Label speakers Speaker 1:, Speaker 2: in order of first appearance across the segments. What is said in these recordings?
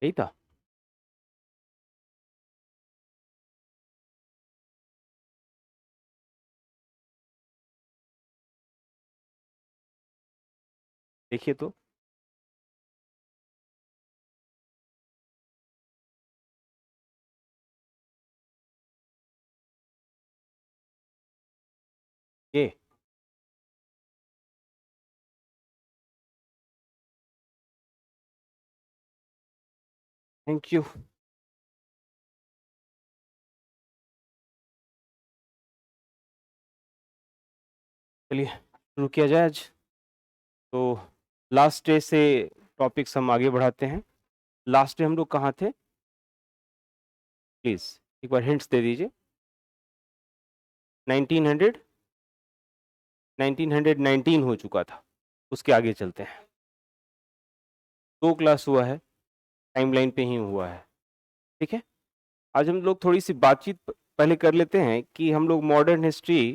Speaker 1: यही था। देखिए तो। ये थैंक यू। चलिए शुरू किया जाए आज। तो लास्ट डे से टॉपिक्स हम आगे बढ़ाते हैं। लास्ट डे हम लोग कहाँ थे? प्लीज एक बार हिंट्स दे दीजिए। 1900 1919 हो चुका था। उसके आगे चलते हैं। 2 क्लास हुआ है, टाइमलाइन पे ही हुआ है। ठीक है। आज हम लोग थोड़ी सी बातचीत पहले कर लेते हैं कि हम लोग मॉडर्न हिस्ट्री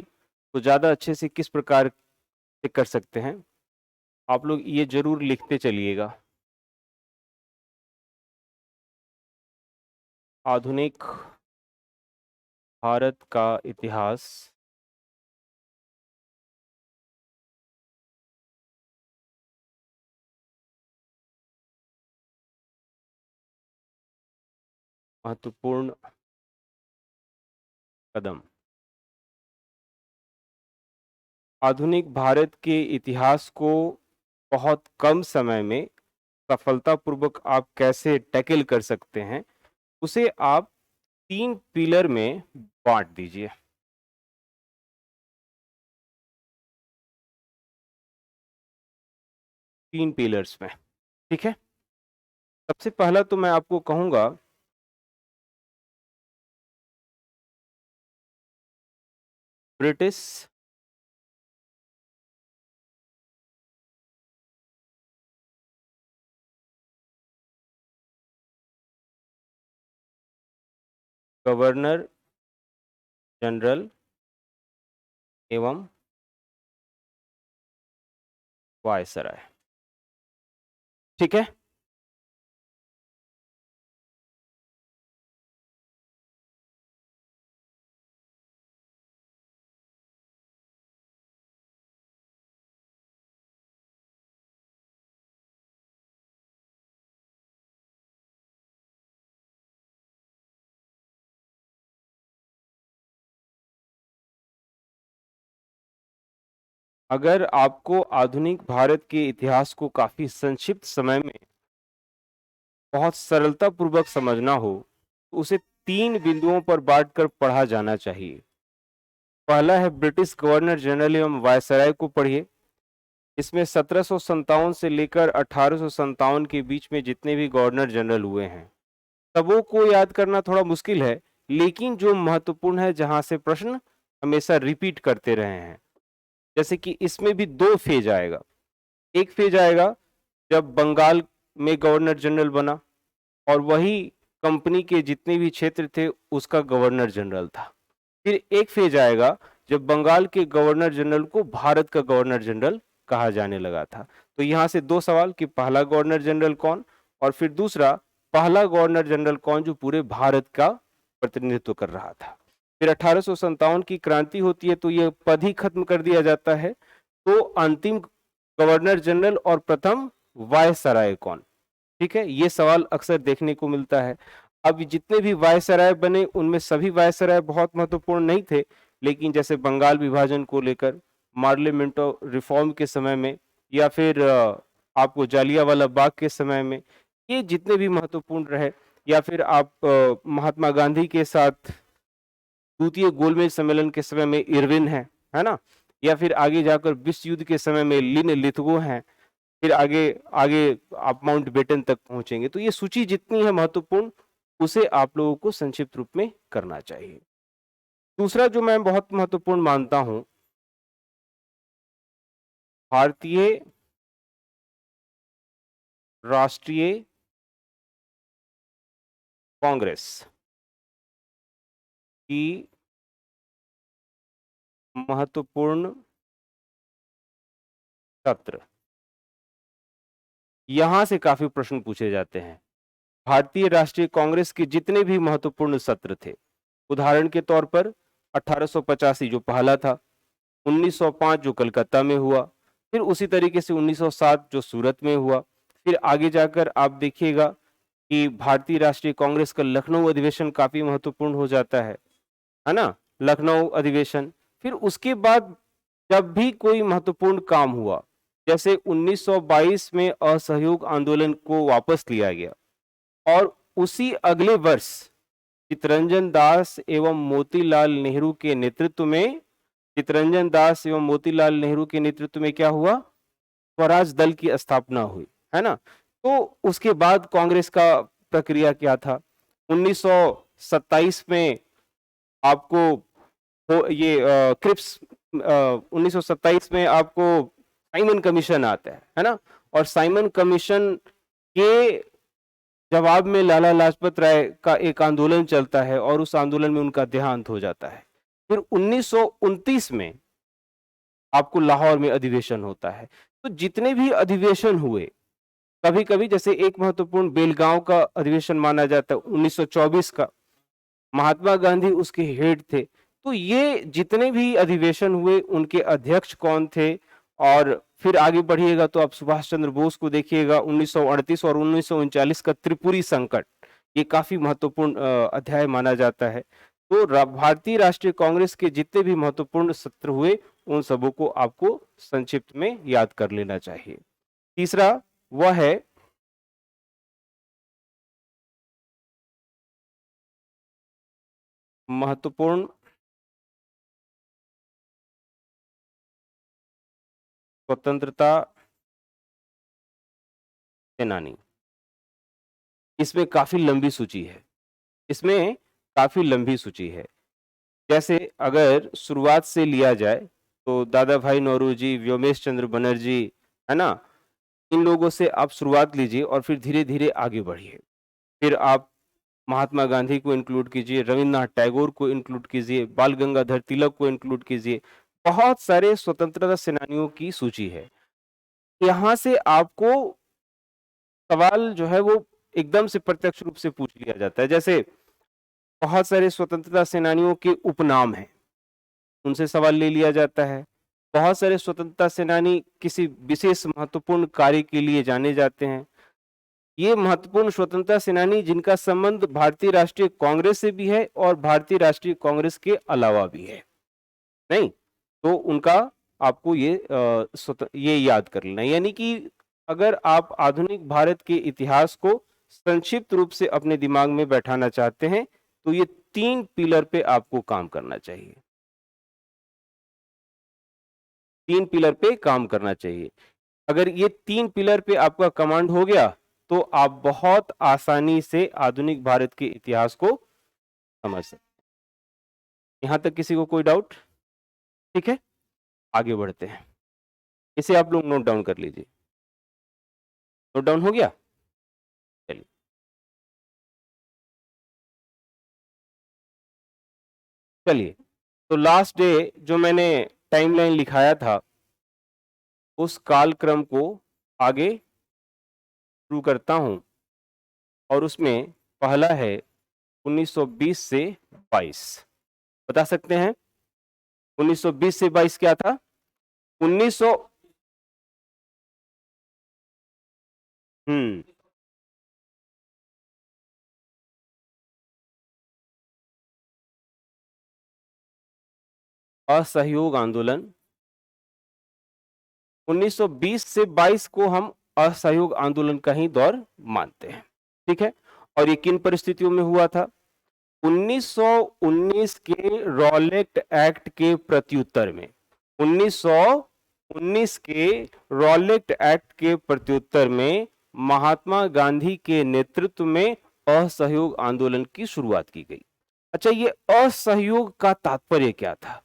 Speaker 1: को ज़्यादा अच्छे से किस प्रकार से कर सकते हैं। आप लोग ये जरूर लिखते चलिएगा। आधुनिक भारत का इतिहास महत्वपूर्ण कदम। आधुनिक भारत के इतिहास को बहुत कम समय में सफलतापूर्वक आप कैसे टैकल कर सकते हैं, उसे आप 3 पिलर में बाँट दीजिए। 3 पिलर्स में, ठीक है? सबसे पहला तो मैं आपको कहूँगा ब्रिटिश गवर्नर जनरल एवं वायसराय, ठीक है? अगर आपको आधुनिक भारत के इतिहास को काफ़ी संक्षिप्त समय में बहुत सरलतापूर्वक समझना हो, तो उसे 3 बिंदुओं पर बाँटकर पढ़ा जाना चाहिए। पहला है ब्रिटिश गवर्नर जनरल एवं वायसराय को पढ़िए। इसमें 1757 से लेकर 1857 के बीच में जितने भी गवर्नर जनरल हुए हैं, सबों को याद करना थोड़ा मुश्किल है, लेकिन जो महत्वपूर्ण है, जहाँ से प्रश्न हमेशा रिपीट करते रहे हैं। जैसे कि इसमें भी 2 फेज आएगा। एक फेज आएगा जब बंगाल में गवर्नर जनरल बना और वही कंपनी के जितने भी क्षेत्र थे उसका गवर्नर जनरल था। फिर एक फेज आएगा जब बंगाल के गवर्नर जनरल को भारत का गवर्नर जनरल कहा जाने लगा था। तो यहाँ से 2 सवाल कि पहला गवर्नर जनरल कौन, और फिर दूसरा पहला गवर्नर जनरल कौन जो पूरे भारत का प्रतिनिधित्व कर रहा था। फिर 1857 की क्रांति होती है तो ये पद ही खत्म कर दिया जाता है। तो अंतिम गवर्नर जनरल और प्रथम वायसराय कौन? ठीक है, ये सवाल अक्सर देखने को मिलता है। अब जितने भी वायसराय बने उनमें सभी वायसराय बहुत महत्वपूर्ण नहीं थे, लेकिन जैसे बंगाल विभाजन को लेकर, पार्लियामेंटो रिफॉर्म के समय में, या फिर आपको जालियांवाला बाग के समय में, ये जितने भी महत्वपूर्ण रहे, या फिर आप महात्मा गांधी के साथ द्वितीय गोलमेज सम्मेलन के समय में इरविन है ना? या फिर आगे जाकर विश्व युद्ध के समय में लिन लिथगो हैं। फिर आगे आगे आप माउंटबेटन तक पहुंचेंगे। तो ये सूची जितनी है महत्वपूर्ण, उसे आप लोगों को संक्षिप्त रूप में करना चाहिए। दूसरा जो मैं बहुत महत्वपूर्ण मानता हूं, भारतीय राष्ट्रीय कांग्रेस की महत्वपूर्ण सत्र। यहां से काफी प्रश्न पूछे जाते हैं। भारतीय राष्ट्रीय कांग्रेस के जितने भी महत्वपूर्ण सत्र थे, उदाहरण के तौर पर 1885 जो पहला था, 1905 जो कलकत्ता में हुआ, फिर उसी तरीके से 1907 जो सूरत में हुआ, फिर आगे जाकर आप देखिएगा कि भारतीय राष्ट्रीय कांग्रेस का लखनऊ अधिवेशन काफी महत्वपूर्ण हो जाता है ना? लखनऊ अधिवेशन। फिर उसके बाद जब भी कोई महत्वपूर्ण काम हुआ, जैसे 1922 में असहयोग आंदोलन को वापस लिया गया और उसी अगले वर्ष चित्तरंजन दास एवं मोतीलाल नेहरू के नेतृत्व में क्या हुआ? स्वराज दल की स्थापना हुई, है ना? तो उसके बाद कांग्रेस का प्रक्रिया क्या था? 1927 में आपको ये क्रिप्स 1927 में आपको साइमन कमीशन आता है ना? और साइमन कमीशन के जवाब में लाला लाजपत राय का एक आंदोलन चलता है और उस आंदोलन में उनका देहांत हो जाता है। फिर 1929 में आपको लाहौर में अधिवेशन होता है। तो जितने भी अधिवेशन हुए, कभी-कभी जैसे एक महत्वपूर्ण बेलगांव का अधिवेशन माना जाता है 1924 का, महात्मा गांधी उसके हेड थे। तो ये जितने भी अधिवेशन हुए उनके अध्यक्ष कौन थे? और फिर आगे बढ़िएगा तो आप सुभाष चंद्र बोस को देखिएगा, 1938 और 1939 का त्रिपुरी संकट, ये काफी महत्वपूर्ण अध्याय माना जाता है। तो भारतीय राष्ट्रीय कांग्रेस के जितने भी महत्वपूर्ण सत्र हुए उन सबों को आपको संक्षिप्त में याद कर लेना चाहिए। तीसरा वह है महत्वपूर्ण स्वतंत्रता सेनानी। इसमें काफी लंबी सूची है। जैसे अगर शुरुआत से लिया जाए तो दादा भाई नौरोजी, व्योमेश चंद्र बनर्जी, है ना? इन लोगों से आप शुरुआत लीजिए और फिर धीरे-धीरे आगे बढ़िए। फिर आप महात्मा गांधी को इंक्लूड कीजिए, रविन्द्रनाथ टैगोर को इंक्लूड कीजिए, बाल गंगाधर तिलक को इंक्लूड कीजिए। बहुत सारे स्वतंत्रता सेनानियों की सूची है। यहाँ से आपको सवाल जो है वो एकदम से प्रत्यक्ष रूप से पूछ लिया जाता है। जैसे बहुत सारे स्वतंत्रता सेनानियों के उपनाम हैं, उनसे सवाल ले लिया जाता है। बहुत सारे स्वतंत्रता सेनानी किसी विशेष महत्वपूर्ण कार्य के लिए जाने जाते हैं। ये महत्वपूर्ण स्वतंत्रता सेनानी जिनका संबंध भारतीय राष्ट्रीय कांग्रेस से भी है और भारतीय राष्ट्रीय कांग्रेस के अलावा भी है, नहीं? तो उनका आपको ये याद कर लेना। यानी कि अगर आप आधुनिक भारत के इतिहास को संक्षिप्त रूप से अपने दिमाग में बैठाना चाहते हैं तो ये 3 पिलर पे आपको काम करना चाहिए। 3 पिलर पे काम करना चाहिए। अगर ये 3 पिलर पे आपका कमांड हो गया तो आप बहुत आसानी से आधुनिक भारत के इतिहास को समझ सकते हैं। यहां तक किसी को कोई डाउट? ठीक है, आगे बढ़ते हैं। इसे आप लोग नोट डाउन कर लीजिए। नोट डाउन हो गया? चलिए, तो लास्ट डे जो मैंने टाइमलाइन लिखाया था उस कालक्रम को आगे शुरू करता हूं और उसमें पहला है 1920 से 22। बता सकते हैं 1920 से 22 क्या था? 1900 असहयोग आंदोलन। 1920 से 22 को हम असहयोग आंदोलन का ही दौर मानते हैं, ठीक है? और ये किन परिस्थितियों में हुआ था? 1919 के रॉलेट एक्ट के प्रत्युत्तर में 1919 के रॉलेट एक्ट के प्रत्युत्तर में महात्मा गांधी के नेतृत्व में असहयोग आंदोलन की शुरुआत की गई। अच्छा, ये असहयोग का तात्पर्य क्या था?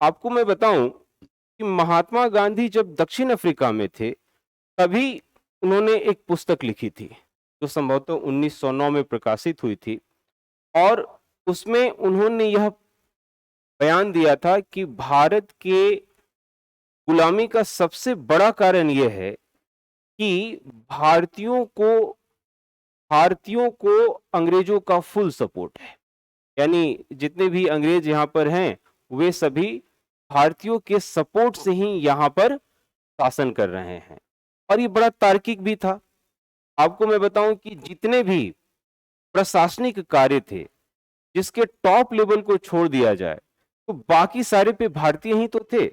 Speaker 1: आपको मैं बताऊं कि महात्मा गांधी जब दक्षिण अफ्रीका में थे तभी उन्होंने एक पुस्तक लिखी थी जो संभवतः 1909 में प्रकाशित हुई थी और उसमें उन्होंने यह बयान दिया था कि भारत के गुलामी का सबसे बड़ा कारण यह है कि भारतीयों को भारतीयों को अंग्रेजों का फुल सपोर्ट है। यानी जितने भी अंग्रेज यहाँ पर हैं, वे सभी भारतीयों के सपोर्ट से ही यहाँ पर शासन कर रहे हैं। और ये बड़ा तार्किक भी था। आपको मैं बताऊं कि जितने भी प्रशासनिक कार्य थे, जिसके टॉप लेवल को छोड़ दिया जाए, तो बाकी सारे पे भारतीय ही तो थे।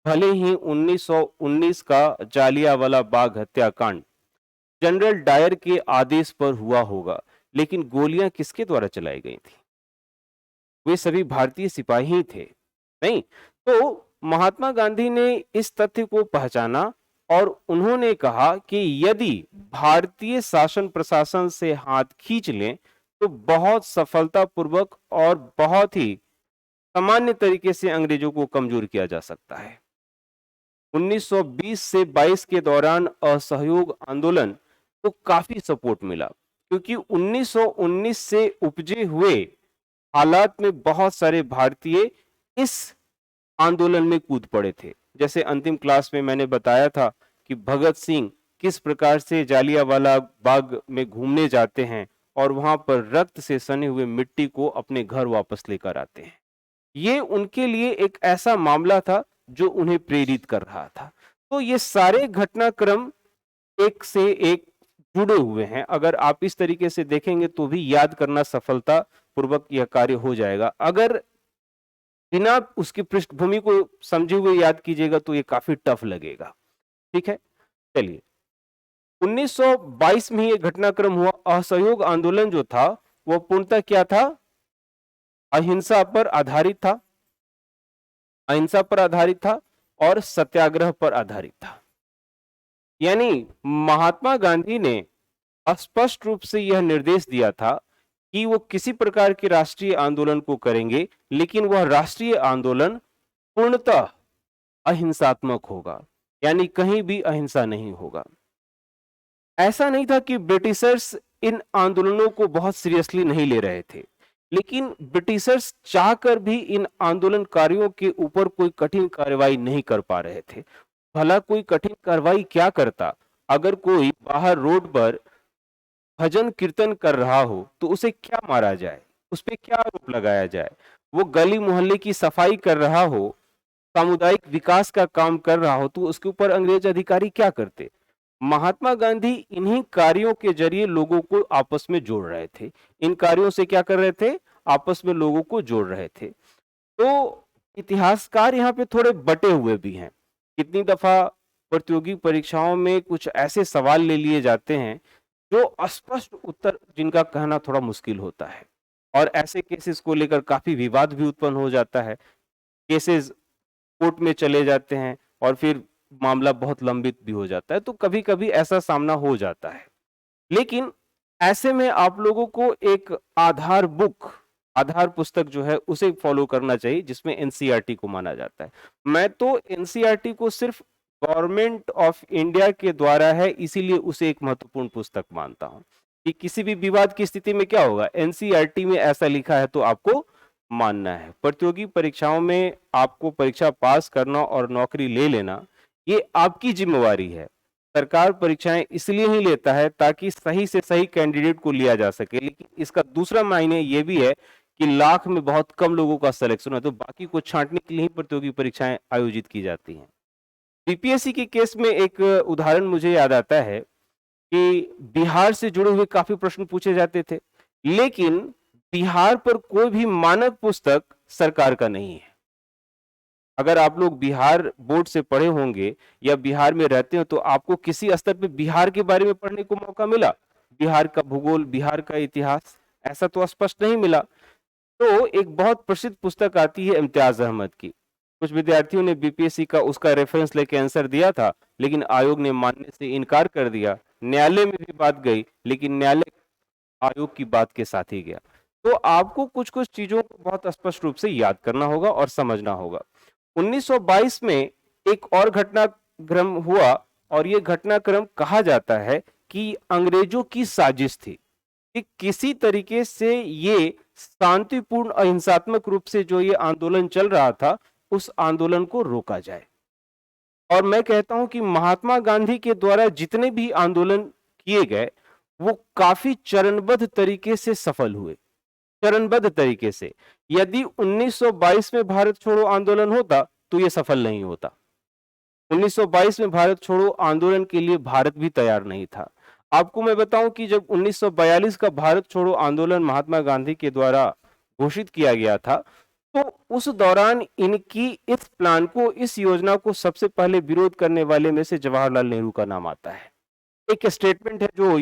Speaker 1: भले ही 1919 का जालियांवाला बाग हत्याकांड जनरल डायर के आदेश पर हुआ होगा, लेकिन गोलियां किसके द्वारा चलाई गई थी? वे सभी भारतीय सिपाही ही थे, नहीं? तो महात्मा गांधी ने इस तथ्य को पहचाना और उन्होंने कहा कि यदि भारतीय शासन प्रशासन से हाथ खींच लें तो बहुत सफलतापूर्वक और बहुत ही सामान्य तरीके से अंग्रेजों को कमजोर किया जा सकता है। 1920 से 22 के दौरान असहयोग आंदोलन को काफी सपोर्ट मिला, क्योंकि 1919 से उपजे हुए हालात में बहुत सारे भारतीय इस आंदोलन में कूद पड़े थे। जैसे अंतिम क्लास में मैंने बताया था कि भगत सिंह किस प्रकार से जालियांवाला बाग में घूमने जाते हैं और वहां पर रक्त से सने हुए मिट्टी को अपने घर वापस लेकर आते हैं। ये उनके लिए एक ऐसा मामला था जो उन्हें प्रेरित कर रहा था। तो ये सारे घटनाक्रम एक से एक जुड़े हुए हैं। अगर आप इस तरीके से देखेंगे तो भी याद करना सफलता पूर्वक यह कार्य हो जाएगा। अगर बिना उसकी पृष्ठभूमि को समझे हुए याद कीजिएगा तो ये काफी टफ लगेगा। ठीक है, चलिए 1922 में ये घटनाक्रम हुआ। असहयोग आंदोलन जो था वो पूर्णतः क्या था? अहिंसा पर आधारित था, अहिंसा पर आधारित था और सत्याग्रह पर आधारित था। यानी महात्मा गांधी ने स्पष्ट रूप से यह निर्देश दिया था कि वो किसी प्रकार के राष्ट्रीय आंदोलन को करेंगे, लेकिन वह राष्ट्रीय आंदोलन पूर्णतः अहिंसात्मक होगा, यानी कहीं भी अहिंसा नहीं होगा। ऐसा नहीं था कि ब्रिटिशर्स इन आंदोलनों को बहुत सीरियसली नहीं ले रहे थे, लेकिन ब्रिटिशर्स चाहकर भी इन आंदोलनकारियों के ऊपर कोई कठिन कार्रवाई नहीं कर पा रहे थे। भला कोई कठिन कार्रवाई क्या करता? अगर कोई बाहर रोड पर भजन कीर्तन कर रहा हो तो उसे क्या मारा जाए, उस पर क्या आरोप लगाया जाए? वो गली मोहल्ले की सफाई कर रहा हो, सामुदायिक विकास का काम कर रहा हो, तो उसके ऊपर अंग्रेज अधिकारी क्या करते? महात्मा गांधी इन्हीं कार्यों के जरिए लोगों को आपस में जोड़ रहे थे। इन कार्यों से क्या कर रहे थे? आपस में लोगों को जोड़ रहे थे। तो इतिहासकार यहाँ पे थोड़े बटे हुए भी हैं। कितनी दफा प्रतियोगी परीक्षाओं में कुछ ऐसे सवाल ले लिए जाते हैं जो स्पष्ट उत्तर जिनका कहना थोड़ा मुश्किल होता है, और ऐसे केसेस को लेकर काफी विवाद भी उत्पन्न हो जाता है। केसेस कोर्ट में चले जाते हैं और फिर मामला बहुत लंबित भी हो जाता है। तो कभी कभी ऐसा सामना हो जाता है, लेकिन ऐसे में आप लोगों को एक आधार पुस्तक जो है उसे फॉलो करना चाहिए, जिसमें एनसीईआरटी को माना जाता है। मैं तो एनसीईआरटी को सिर्फ गवर्नमेंट ऑफ इंडिया के द्वारा है, इसीलिए उसे एक महत्वपूर्ण पुस्तक मानता हूं कि किसी भी विवाद की स्थिति में क्या होगा, एनसीईआरटी में ऐसा लिखा है तो आपको मानना है। प्रतियोगी परीक्षाओं में आपको परीक्षा पास करना और नौकरी ले लेना ये आपकी जिम्मेवारी है। सरकार परीक्षाएं इसलिए ही लेता है ताकि सही से सही कैंडिडेट को लिया जा सके, लेकिन इसका दूसरा मायने ये भी है कि लाख में बहुत कम लोगों का सिलेक्शन है, तो बाकी को छांटने के लिए ही प्रतियोगी परीक्षाएं आयोजित की जाती हैं। बीपीएससी के केस में एक उदाहरण मुझे याद आता है कि बिहार से जुड़े हुए काफी प्रश्न पूछे जाते थे, लेकिन बिहार पर कोई भी मानक पुस्तक सरकार का नहीं है। अगर आप लोग बिहार बोर्ड से पढ़े होंगे या बिहार में रहते हो तो आपको किसी स्तर पे बिहार के बारे में पढ़ने को मौका मिला? बिहार का भूगोल, बिहार का इतिहास, ऐसा तो स्पष्ट नहीं मिला। तो एक बहुत प्रसिद्ध पुस्तक आती है इम्तियाज अहमद की। कुछ विद्यार्थियों ने बीपीएससी का उसका रेफरेंस लेके आंसर दिया था, लेकिन आयोग ने मानने से इनकार कर दिया। न्यायालय में भी बात गई, लेकिन न्यायालय आयोग की बात के साथ ही गया। तो आपको कुछ कुछ चीजों को बहुत स्पष्ट रूप से याद करना होगा और समझना होगा। 1922 में एक और घटनाक्रम हुआ, और यह घटनाक्रम कहा जाता है कि अंग्रेजों की साजिश थी कि किसी तरीके से ये शांतिपूर्ण अहिंसात्मक रूप से जो ये आंदोलन चल रहा था उस आंदोलन को रोका जाए। और मैं कहता हूं कि महात्मा गांधी के द्वारा जितने भी आंदोलन किए गए वो काफी चरणबद्ध तरीके से सफल हुए, चरणबद्ध तरीके से। यदि 1922 में भारत छोड़ो आंदोलन होता तो ये सफल नहीं होता। 1922 में भारत छोड़ो आंदोलन के लिए भारत भी तैयार नहीं था। आपको मैं बताऊं कि जब 1942 का भारत छोड़ो आंदोलन महात्मा गांधी के द्वारा घोषित किया गया था, तो उस दौरान इनकी इस प्लान को, इस योजना को सबसे पहले विरोध करने वाले में से जवाहरलाल नेहरू का नाम आता है। एक स्टेटमेंट है जो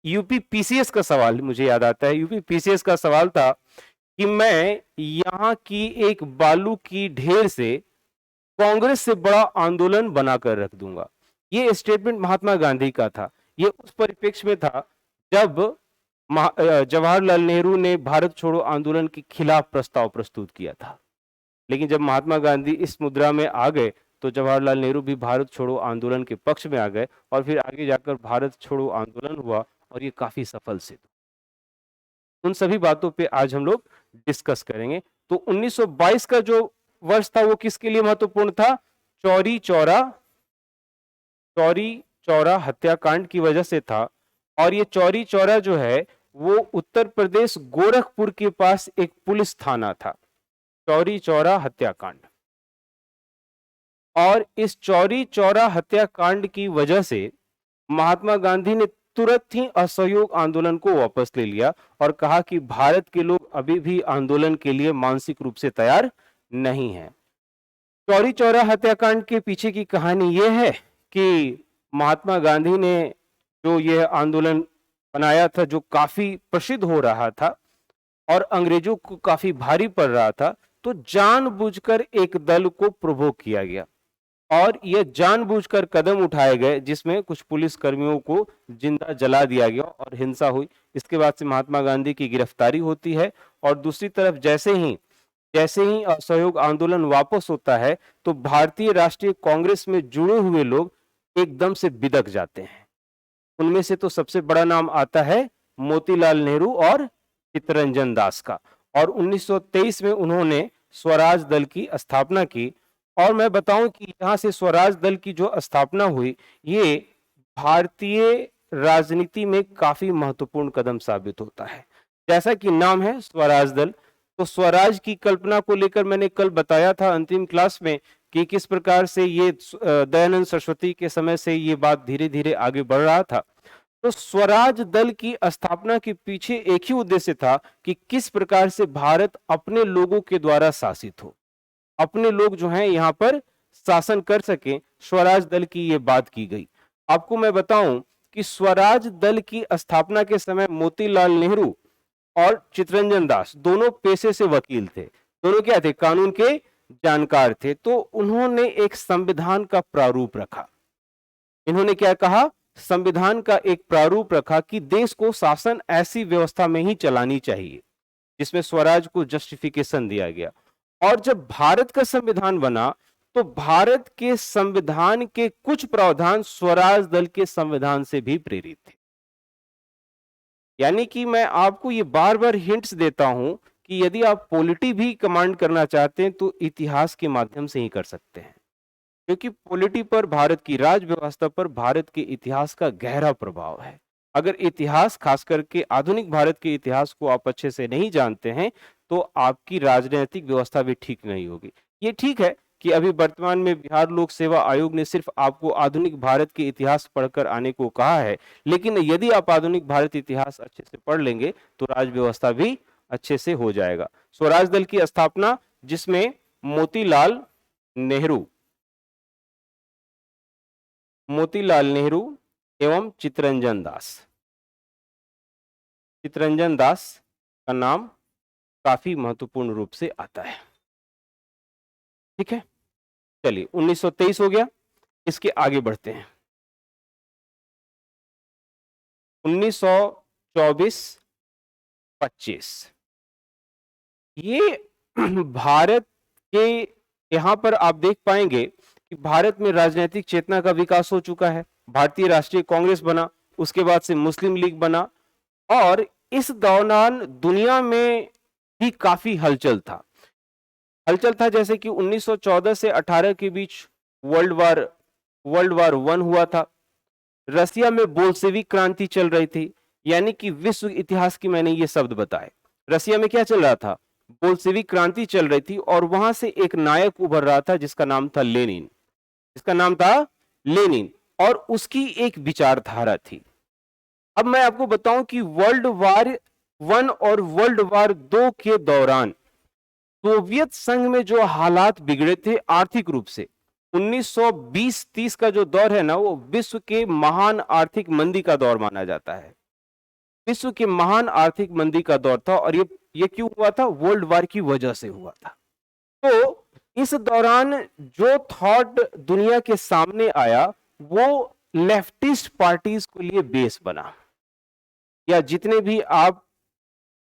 Speaker 1: यूपी पीसीएस का सवाल मुझे याद आता है, यूपी पीसीएस का सवाल था कि मैं यहां की एक बालू की ढेर से कांग्रेस से बड़ा आंदोलन बनाकर रख दूंगा। ये स्टेटमेंट महात्मा गांधी का था। ये उस परिप्रेक्ष्य में था जब जवाहरलाल नेहरू ने भारत छोड़ो आंदोलन के खिलाफ प्रस्ताव प्रस्तुत किया था। लेकिन जब महात्मा गांधी इस मुद्रा में आ गए तो जवाहरलाल नेहरू भी भारत छोड़ो आंदोलन के पक्ष में आ गए और फिर आगे जाकर भारत छोड़ो आंदोलन हुआ और ये काफी सफल सिद्ध। उन सभी बातों पे आज हम लोग डिस्कस करेंगे। तो 1922 का जो वर्ष था वो किसके लिए महत्वपूर्ण था? चौरी चौरा हत्याकांड की वजह से था। और ये चौरी चौरा जो है वो उत्तर प्रदेश गोरखपुर के पास एक पुलिस थाना था, चौरी चौरा हत्याकांड। और इस चौरी चौरा हत्याकांड की वजह से महात्मा गांधी ने तुरंत ही असहयोग आंदोलन को वापस ले लिया और कहा कि भारत के लोग अभी भी आंदोलन के लिए मानसिक रूप से तैयार नहीं है। चौरी चौरा हत्याकांड के पीछे की कहानी यह है कि महात्मा गांधी ने जो यह आंदोलन बनाया था, जो काफी प्रसिद्ध हो रहा था और अंग्रेजों को काफी भारी पड़ रहा था, तो जानबूझकर एक दल को प्रोवोक किया गया और यह जानबूझकर कदम उठाए गए जिसमें कुछ पुलिस कर्मियों को जिंदा जला दिया गया और हिंसा हुई। इसके बाद से महात्मा गांधी की गिरफ्तारी होती है और दूसरी तरफ जैसे ही असहयोग आंदोलन वापस होता है तो भारतीय राष्ट्रीय कांग्रेस में जुड़े हुए लोग एकदम से बिदक जाते हैं। उनमें से तो सबसे बड़ा नाम आता है मोतीलाल नेहरू और चित्तरंजन दास का। और 1923 में उन्होंने स्वराज दल की स्थापना की। और मैं बताऊं कि यहां से स्वराज दल की जो स्थापना हुई, ये भारतीय राजनीति में काफी महत्वपूर्ण कदम साबित होता है। जैसा कि नाम है स्वराज दल, तो स्वराज की कल्पना को लेकर मैंने कल बताया था अंतिम क्लास में कि किस प्रकार से ये दयानंद सरस्वती के समय से ये बात धीरे धीरे आगे बढ़ रहा था। तो स्वराज दल की स्थापना के पीछे एक ही उद्देश्य था कि किस प्रकार से भारत अपने लोगों के द्वारा शासित हो, अपने लोग जो हैं यहां पर शासन कर सके। स्वराज दल की ये बात की गई। आपको मैं बताऊं कि स्वराज दल की स्थापना के समय मोतीलाल नेहरू और चित्तरंजन दास दोनों पेशे से वकील थे। दोनों क्या थे? कानून के जानकार थे। तो उन्होंने एक संविधान का प्रारूप रखा। इन्होंने क्या कहा? संविधान का एक प्रारूप रखा कि देश को शासन ऐसी व्यवस्था में ही चलानी चाहिए जिसमें स्वराज को जस्टिफिकेशन दिया गया। और जब भारत का संविधान बना तो भारत के संविधान के कुछ प्रावधान स्वराज दल के संविधान से भी प्रेरित थे। यानी कि मैं आपको ये बार बार हिंट्स देता हूं कि यदि आप पॉलिटी भी कमांड करना चाहते हैं तो इतिहास के माध्यम से ही कर सकते हैं, क्योंकि पॉलिटी पर, भारत की राज व्यवस्था पर भारत के इतिहास का गहरा प्रभाव है। अगर इतिहास, खास करके आधुनिक भारत के इतिहास को आप अच्छे से नहीं जानते हैं तो आपकी राजनीतिक व्यवस्था भी ठीक नहीं होगी। ये ठीक है कि अभी वर्तमान में बिहार लोक सेवा आयोग ने सिर्फ आपको आधुनिक भारत के इतिहास पढ़कर आने को कहा है, लेकिन यदि आप आधुनिक भारत इतिहास अच्छे से पढ़ लेंगे तो राज व्यवस्था भी अच्छे से हो जाएगा। स्वराज दल की स्थापना जिसमें मोतीलाल नेहरू एवं चित्तरंजन दास का नाम काफी महत्वपूर्ण रूप से आता है। ठीक है, चलिए 1923 हो गया। इसके आगे बढ़ते हैं। 1924-25 ये भारत के, यहां पर आप देख पाएंगे कि भारत में राजनीतिक चेतना का विकास हो चुका है। भारतीय राष्ट्रीय कांग्रेस बना, उसके बाद से मुस्लिम लीग बना और इस दौरान दुनिया में भी काफी हलचल था। जैसे कि 1914 से 18 के बीच वर्ल्ड वार 1 हुआ था। रसिया में बोल्शेविक क्रांति चल रही थी, यानी कि विश्व इतिहास की मैंने ये शब्द बताए। रसिया में क्या चल रहा था? बोल्शेविक क्रांति चल रही थी और वहां से एक नायक उभर रहा था जिसका नाम था लेनिन। इसका नाम था लेनिन, और उसकी एक विचारधारा थी। अब मैं आपको बताऊं कि वर्ल्ड वार 1 और वर्ल्ड वार 2 के दौरान सोवियत संघ में जो हालात बिगड़े थे आर्थिक रूप से, 1920-30 का जो दौर है ना, वो विश्व के महान आर्थिक मंदी का दौर माना जाता है। विश्व के महान आर्थिक मंदी का दौर था, और ये क्यों हुआ था? वर्ल्ड वार की वजह से हुआ था। तो इस दौरान जो थॉट दुनिया के सामने आया वो लेफ्टिस्ट पार्टीज के लिए बेस बना, या जितने भी आप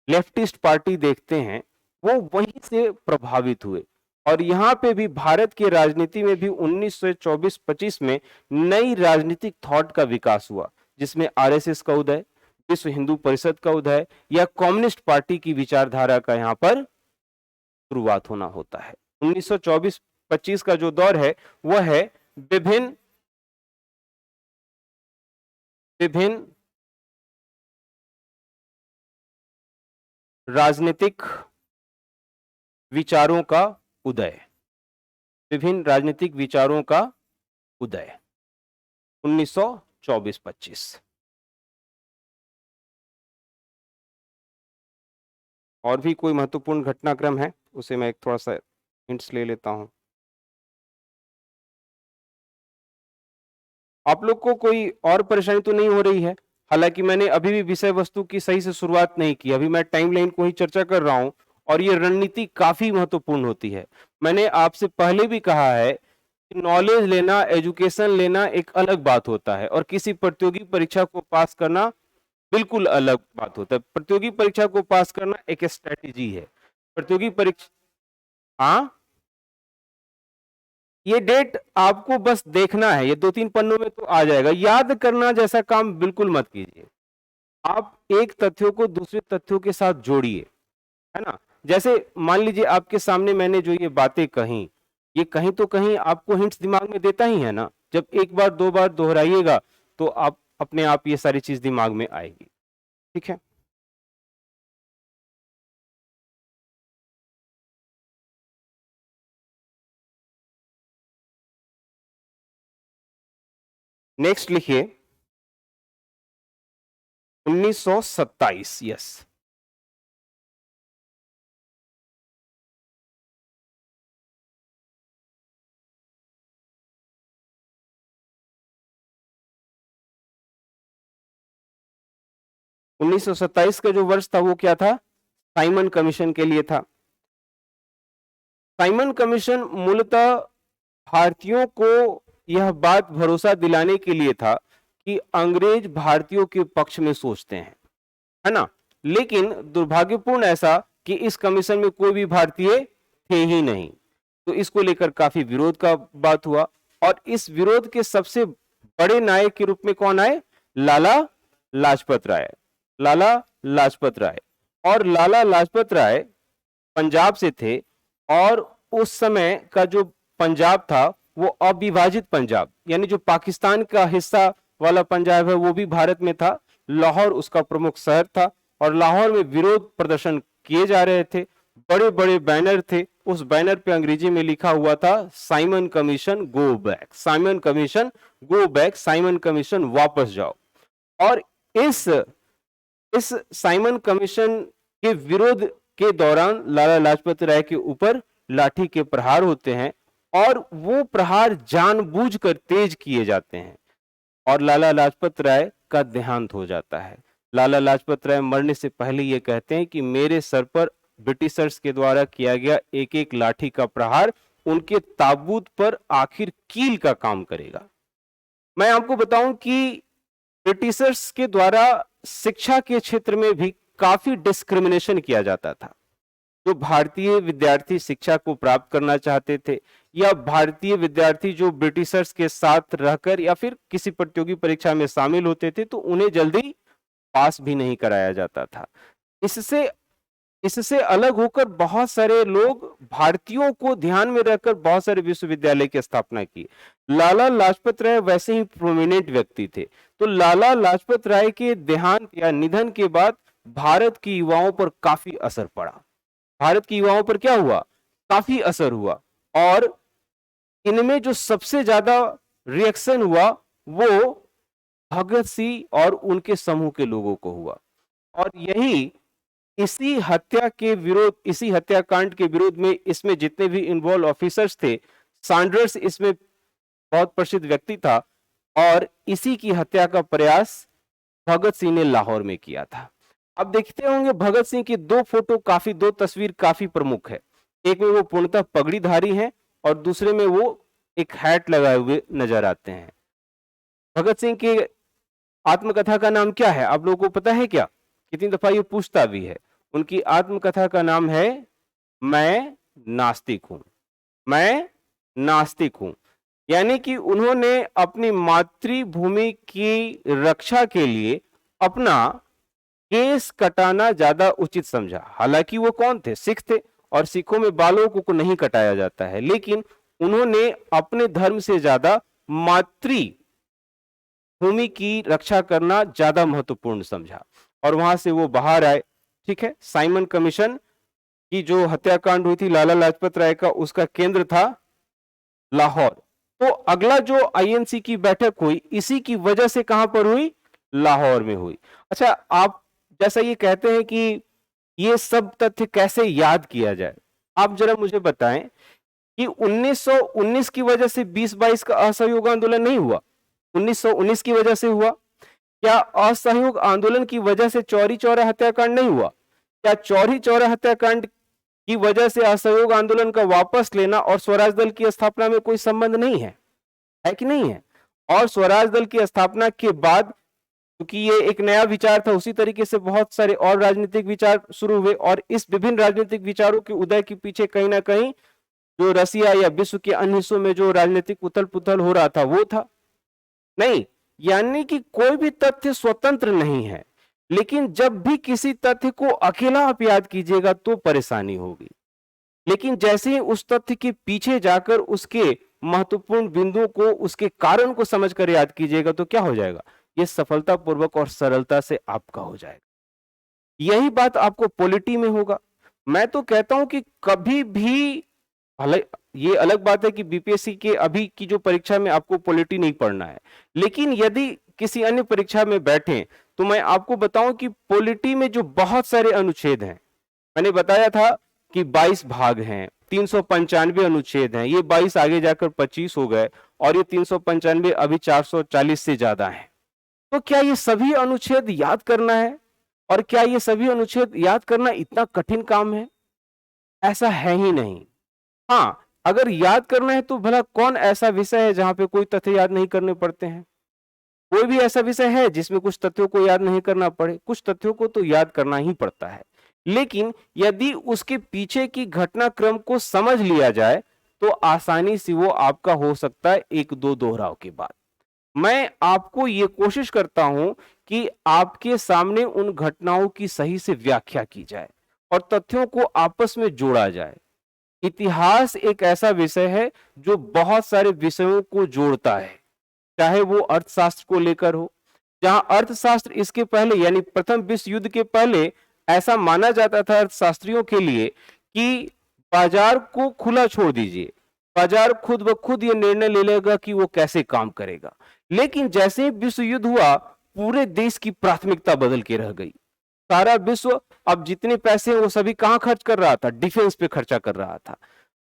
Speaker 1: लेफ्टिस्ट पार्टी देखते हैं वो वहीं से प्रभावित हुए। और यहां पे भी भारत की राजनीति में भी 1924-25 में नई राजनीतिक थॉट का विकास हुआ, जिसमें आरएसएस का उदय, विश्व हिंदू परिषद का उदय, या कम्युनिस्ट पार्टी की विचारधारा का यहां पर शुरुआत होना होता है। 1924-25 का जो दौर है वह है विभिन्न राजनीतिक विचारों का उदय, विभिन्न राजनीतिक विचारों का उदय 1924-25। और भी कोई महत्वपूर्ण घटनाक्रम है उसे मैं एक थोड़ा सा हिंट्स ले लेता हूं। आप लोग को कोई और परेशानी तो नहीं हो रही है? हालांकि मैंने अभी भी विषय वस्तु की सही से शुरुआत नहीं की, अभी मैं टाइमलाइन को ही चर्चा कर रहा हूं, और ये रणनीति काफी महत्वपूर्ण होती है। मैंने आपसे पहले भी कहा है कि नॉलेज लेना, एजुकेशन लेना एक अलग बात होता है, और किसी प्रतियोगी परीक्षा को पास करना बिल्कुल अलग बात होता है। प्रतियोगी परीक्षा को पास करना एक स्ट्रेटेजी है। प्रतियोगी परीक्षा, हाँ, ये डेट आपको बस देखना है, ये 2-3 पन्नों में तो आ जाएगा। याद करना जैसा काम बिल्कुल मत कीजिए। आप एक तथ्यों को दूसरे तथ्यों के साथ जोड़िए, है ना। जैसे मान लीजिए आपके सामने मैंने जो ये बातें कही, ये कहीं तो कहीं आपको हिंट्स दिमाग में देता ही है ना। जब एक बार दो बार दोहराइएगा तो आप अपने आप ये सारी चीज दिमाग में आएगी। ठीक है, नेक्स्ट लिखिए 1927। यस, 1927 का जो वर्ष था वो क्या था? साइमन कमीशन के लिए था। साइमन कमीशन मूलतः भारतीयों को यह बात भरोसा दिलाने के लिए था कि अंग्रेज भारतीयों के पक्ष में सोचते हैं, है ना। लेकिन दुर्भाग्यपूर्ण ऐसा कि इस कमीशन में कोई भी भारतीय थे ही नहीं, तो इसको लेकर काफी विरोध का बात हुआ। और इस विरोध के सबसे बड़े नायक के रूप में कौन आए? लाला लाजपत राय। लाला लाजपत राय, और लाला लाजपत राय पंजाब से थे, और उस समय का जो पंजाब था वो अविभाजित पंजाब, यानी जो पाकिस्तान का हिस्सा वाला पंजाब है वो भी भारत में था। लाहौर उसका प्रमुख शहर था, और लाहौर में विरोध प्रदर्शन किए जा रहे थे। बड़े बड़े बैनर थे, उस बैनर पे अंग्रेजी में लिखा हुआ था Simon commission go back, Simon commission go back, Simon commission वापस जाओ। और इस साइमन कमीशन के विरोध के दौरान लाला लाजपत राय के ऊपर लाठी के प्रहार होते हैं, और वो प्रहार जानबूझकर तेज किए जाते हैं, और लाला लाजपत राय का देहांत हो जाता है। लाला लाजपत राय मरने से पहले ये कहते हैं कि मेरे सर पर ब्रिटिशर्स के द्वारा किया गया एक एक लाठी का प्रहार उनके ताबूत पर आखिर कील का काम करेगा। मैं आपको बताऊं कि ब्रिटिशर्स के द्वारा शिक्षा के क्षेत्र में भी काफी डिस्क्रिमिनेशन किया जाता था। जो भारतीय विद्यार्थी शिक्षा को प्राप्त करना चाहते थे, या भारतीय विद्यार्थी जो ब्रिटिशर्स के साथ रहकर या फिर किसी प्रतियोगी परीक्षा में शामिल होते थे, तो उन्हें जल्दी पास भी नहीं कराया जाता था। इससे इससे अलग होकर बहुत सारे लोग भारतीयों को ध्यान में रखकर बहुत सारे विश्वविद्यालय की स्थापना की। लाला लाजपत राय वैसे ही प्रोमिनेंट व्यक्ति थे। तो लाला लाजपत राय के देहांत या निधन के बाद भारत की युवाओं पर काफी असर पड़ा। भारत की युवाओं पर क्या हुआ? काफी असर हुआ। और इनमें जो सबसे ज्यादा रिएक्शन हुआ वो भगत सिंह और उनके समूह के लोगों को हुआ। और यही इसी हत्या के विरोध, इसी हत्याकांड के विरोध में इसमें जितने भी इन्वॉल्व ऑफिसर्स थे, सैंडर्स इसमें बहुत प्रसिद्ध व्यक्ति था, और इसी की हत्या का प्रयास भगत सिंह ने लाहौर में किया था। अब देखते होंगे भगत सिंह की दो तस्वीर काफी प्रमुख है। एक में वो पूर्णतः पगड़ीधारी हैं और दूसरे में वो एक हैट लगाए हुए नजर आते हैं। भगत सिंह की आत्मकथा का नाम क्या है? आप लोगों को पता है क्या? कितनी दफा ये पूछता भी है। उनकी आत्मकथा का नाम है मैं नास्तिक हूं। मैं नास्तिक हूं। यानी कि उन्होंने अपनी मातृभूमि की रक्षा के लिए अपना केस कटाना ज्यादा उचित समझा। हालांकि वो कौन थे? सिख थे, और सिखों में बालों को नहीं कटाया जाता है, लेकिन उन्होंने अपने धर्म से ज्यादा मातृ भूमि की रक्षा करना ज्यादा महत्वपूर्ण समझा, और वहां से वो बाहर आए। ठीक है, साइमन कमीशन की जो हत्याकांड हुई थी लाला लाजपत राय का, उसका केंद्र था लाहौर। तो अगला जो आईएनसी की बैठक हुई, इसी की वजह से कहां पर हुई? लाहौर में हुई। अच्छा, आप जैसा ये कहते हैं कि ये सब तथ्य कैसे याद किया जाए, आप जरा मुझे बताएं कि 1919 की वजह से 20-22 का असहयोग आंदोलन नहीं हुआ? 1919 की वजह से हुआ। क्या असहयोग आंदोलन की वजह से चौरी चौरा हत्याकांड नहीं हुआ? क्या चौरी चौरा हत्याकांड की वजह से असहयोग आंदोलन का वापस लेना और स्वराज दल की स्थापना में कोई संबंध नहीं है? है कि नहीं है? और स्वराज दल की स्थापना के बाद, क्योंकि ये एक नया विचार था, उसी तरीके से बहुत सारे और राजनीतिक विचार शुरू हुए, और इस विभिन्न राजनीतिक विचारों के उदय के पीछे कहीं ना कहीं जो रसिया या विश्व के अन्य हिस्सों में जो राजनीतिक उथल पुथल हो रहा था वो था। नहीं, यानी कि कोई भी तथ्य स्वतंत्र नहीं है, लेकिन जब भी किसी तथ्य को अकेला आप याद कीजिएगा तो परेशानी होगी। लेकिन जैसे ही उस तथ्य के पीछे जाकर उसके महत्वपूर्ण बिंदुओं को, उसके कारण को समझकर याद कीजिएगा तो क्या हो जाएगा? ये सफलतापूर्वक और सरलता से आपका हो जाएगा। यही बात आपको पॉलिटी में होगा। मैं तो कहता हूं कि कभी भी, ये अलग बात है कि बीपीएससी के अभी की जो परीक्षा में आपको पॉलिटी नहीं पढ़ना है, लेकिन यदि किसी अन्य परीक्षा में बैठे तो मैं आपको बताऊं कि पॉलिटी में जो बहुत सारे अनुच्छेद हैं, मैंने बताया था कि 22 भाग हैं, 395 अनुच्छेद हैं, ये 22 आगे जाकर 25 हो गए, और ये 395 अभी 440 से ज्यादा है। तो क्या ये सभी अनुच्छेद याद करना है? और क्या ये सभी अनुच्छेद याद करना इतना कठिन काम है? ऐसा है ही नहीं। हाँ, अगर याद करना है तो भला कौन ऐसा विषय है जहां पे कोई तथ्य याद नहीं करने पड़ते हैं? कोई भी ऐसा विषय है जिसमें कुछ तथ्यों को याद नहीं करना पड़े? कुछ तथ्यों को तो याद करना ही पड़ता है, लेकिन यदि उसके पीछे की घटनाक्रम को समझ लिया जाए तो आसानी से वो आपका हो सकता है एक दो दोहराव के बाद। मैं आपको ये कोशिश करता हूं कि आपके सामने उन घटनाओं की सही से व्याख्या की जाए और तथ्यों को आपस में जोड़ा जाए। इतिहास एक ऐसा विषय है जो बहुत सारे विषयों को जोड़ता है, चाहे वो अर्थशास्त्र को लेकर हो, जहां अर्थशास्त्र इसके पहले यानी प्रथम विश्व युद्ध के पहले ऐसा माना जाता था अर्थशास्त्रियों के लिए कि बाजार को खुला छोड़ दीजिए, बाजार खुद ब खुद ये निर्णय ले लेगा कि वो कैसे काम करेगा। लेकिन जैसे ही विश्व युद्ध हुआ, पूरे देश की प्राथमिकता बदल के रह गई। सारा विश्व अब जितने पैसे हैं वो सभी कहां खर्च कर रहा था? डिफेंस पे खर्चा कर रहा था।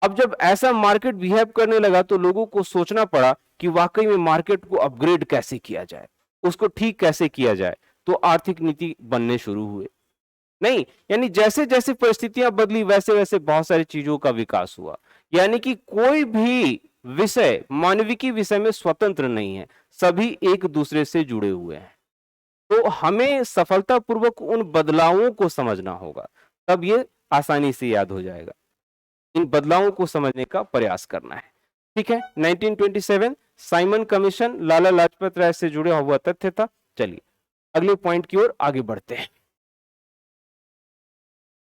Speaker 1: अब जब ऐसा मार्केट बिहेव करने लगा तो लोगों को सोचना पड़ा कि वाकई में मार्केट को अपग्रेड कैसे किया जाए, उसको ठीक कैसे किया जाए। तो आर्थिक नीति बनने शुरू हुए। नहीं, यानी जैसे जैसे परिस्थितियां बदली वैसे वैसे बहुत सारी चीजों का विकास हुआ। यानी कि कोई भी विषय मानविकी विषय में स्वतंत्र नहीं है, सभी एक दूसरे से जुड़े हुए हैं। तो हमें सफलतापूर्वक उन बदलावों को समझना होगा, तब ये आसानी से याद हो जाएगा। इन बदलावों को समझने का प्रयास करना है। ठीक है, 1927 साइमन कमीशन लाला लाजपत राय से जुड़ा हुआ तथ्य था। चलिए अगले पॉइंट की ओर आगे बढ़ते हैं।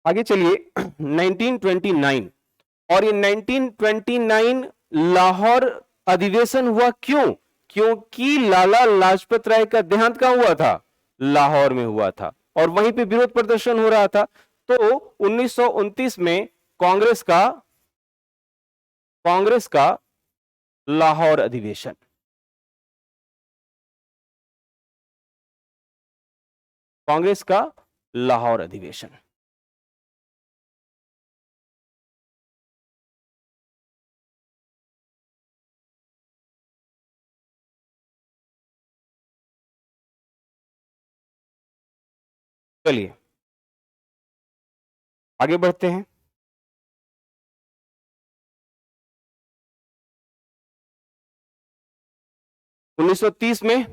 Speaker 1: आगे चलिए 1929, और ये 1929 लाहौर अधिवेशन हुआ क्यों? क्योंकि लाला लाजपत राय का देहांत कहां हुआ था? लाहौर में हुआ था, और वहीं पे विरोध प्रदर्शन हो रहा था। तो 1929 में कांग्रेस का लाहौर अधिवेशन, कांग्रेस का लाहौर अधिवेशन। चलिए आगे बढ़ते हैं। 1930 में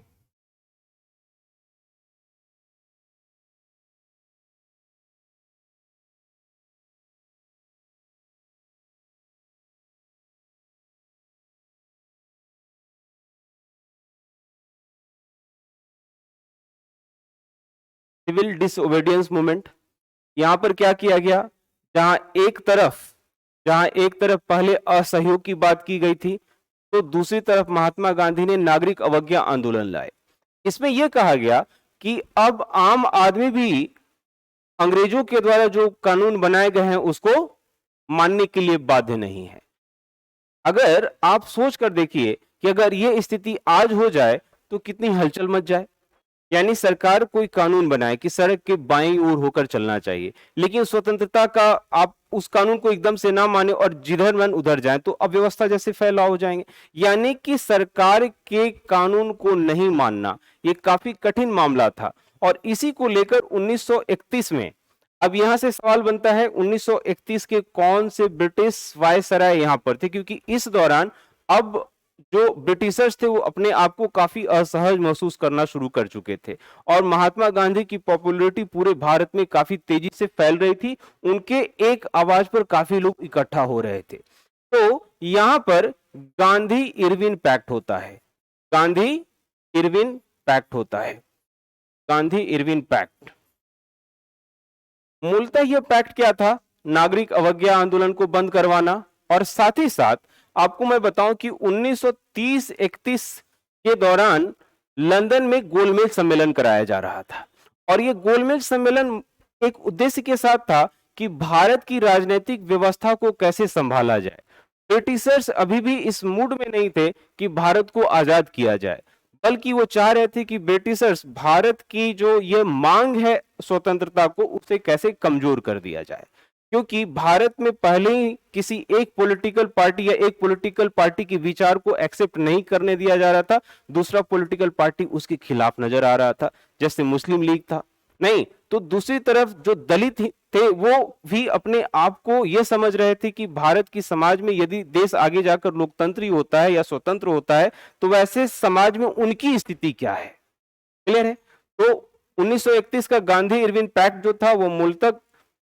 Speaker 1: सिविल डिसओबीडियंस मूवमेंट। यहां पर क्या किया गया? जहां एक तरफ पहले असहयोग की बात की गई थी, तो दूसरी तरफ महात्मा गांधी ने नागरिक अवज्ञा आंदोलन लाए। इसमें यह कहा गया कि अब आम आदमी भी अंग्रेजों के द्वारा जो कानून बनाए गए हैं उसको मानने के लिए बाध्य नहीं है। अगर आप सोच कर देखिए कि अगर यह स्थिति आज हो जाए तो कितनी हलचल मच जाए। यानी सरकार कोई कानून बनाए कि सड़क के बाईं ओर होकर चलना चाहिए, लेकिन स्वतंत्रता का आप उस कानून को एकदम से ना माने और जिधर मन उधर जाए तो अव्यवस्था जैसे फैलाव हो जाएंगे। यानी कि सरकार के कानून को नहीं मानना ये काफी कठिन मामला था। और इसी को लेकर 1931 में, अब यहां से सवाल बनता है 1931 के कौन से ब्रिटिश वायसराय यहां पर थे, क्योंकि इस दौरान अब जो ब्रिटिशर्स थे वो अपने आप को काफी असहज महसूस करना शुरू कर चुके थे, और महात्मा गांधी की पॉपुलैरिटी पूरे भारत में काफी तेजी से फैल रही थी। उनके एक आवाज पर काफी लोग इकट्ठा हो रहे थे। तो यहां पर गांधी इरविन पैक्ट होता है। गांधी इरविन पैक्ट होता है। Gandhi Irwin pact. मूलतः यह पैक्ट क्या था? नागरिक अवज्ञा आंदोलन को बंद करवाना, और साथ ही साथ आपको मैं बताऊं कि 1930-31 के दौरान लंदन में गोलमेज सम्मेलन कराया जा रहा था, और यह गोलमेज सम्मेलन एक उद्देश्य के साथ था कि भारत की राजनीतिक व्यवस्था को कैसे संभाला जाए। ब्रिटिशर्स अभी भी इस मूड में नहीं थे कि भारत को आजाद किया जाए, बल्कि वो चाह रहे थे कि ब्रिटिशर्स भारत की जो ये मांग है स्वतंत्रता को, उसे कैसे कमजोर कर दिया जाए। क्योंकि भारत में पहले ही किसी एक पॉलिटिकल पार्टी या एक पॉलिटिकल पार्टी के विचार को एक्सेप्ट नहीं करने दिया जा रहा था, दूसरा पॉलिटिकल पार्टी उसके खिलाफ नजर आ रहा था, जैसे मुस्लिम लीग था। नहीं तो दूसरी तरफ जो दलित थे वो भी अपने आप को यह समझ रहे थे कि भारत की समाज में यदि देश आगे जाकर लोकतंत्री होता है या स्वतंत्र होता है तो वैसे समाज में उनकी स्थिति क्या है। क्लियर है? तो 1931 का गांधी इरविन पैक्ट जो था वो मूलतः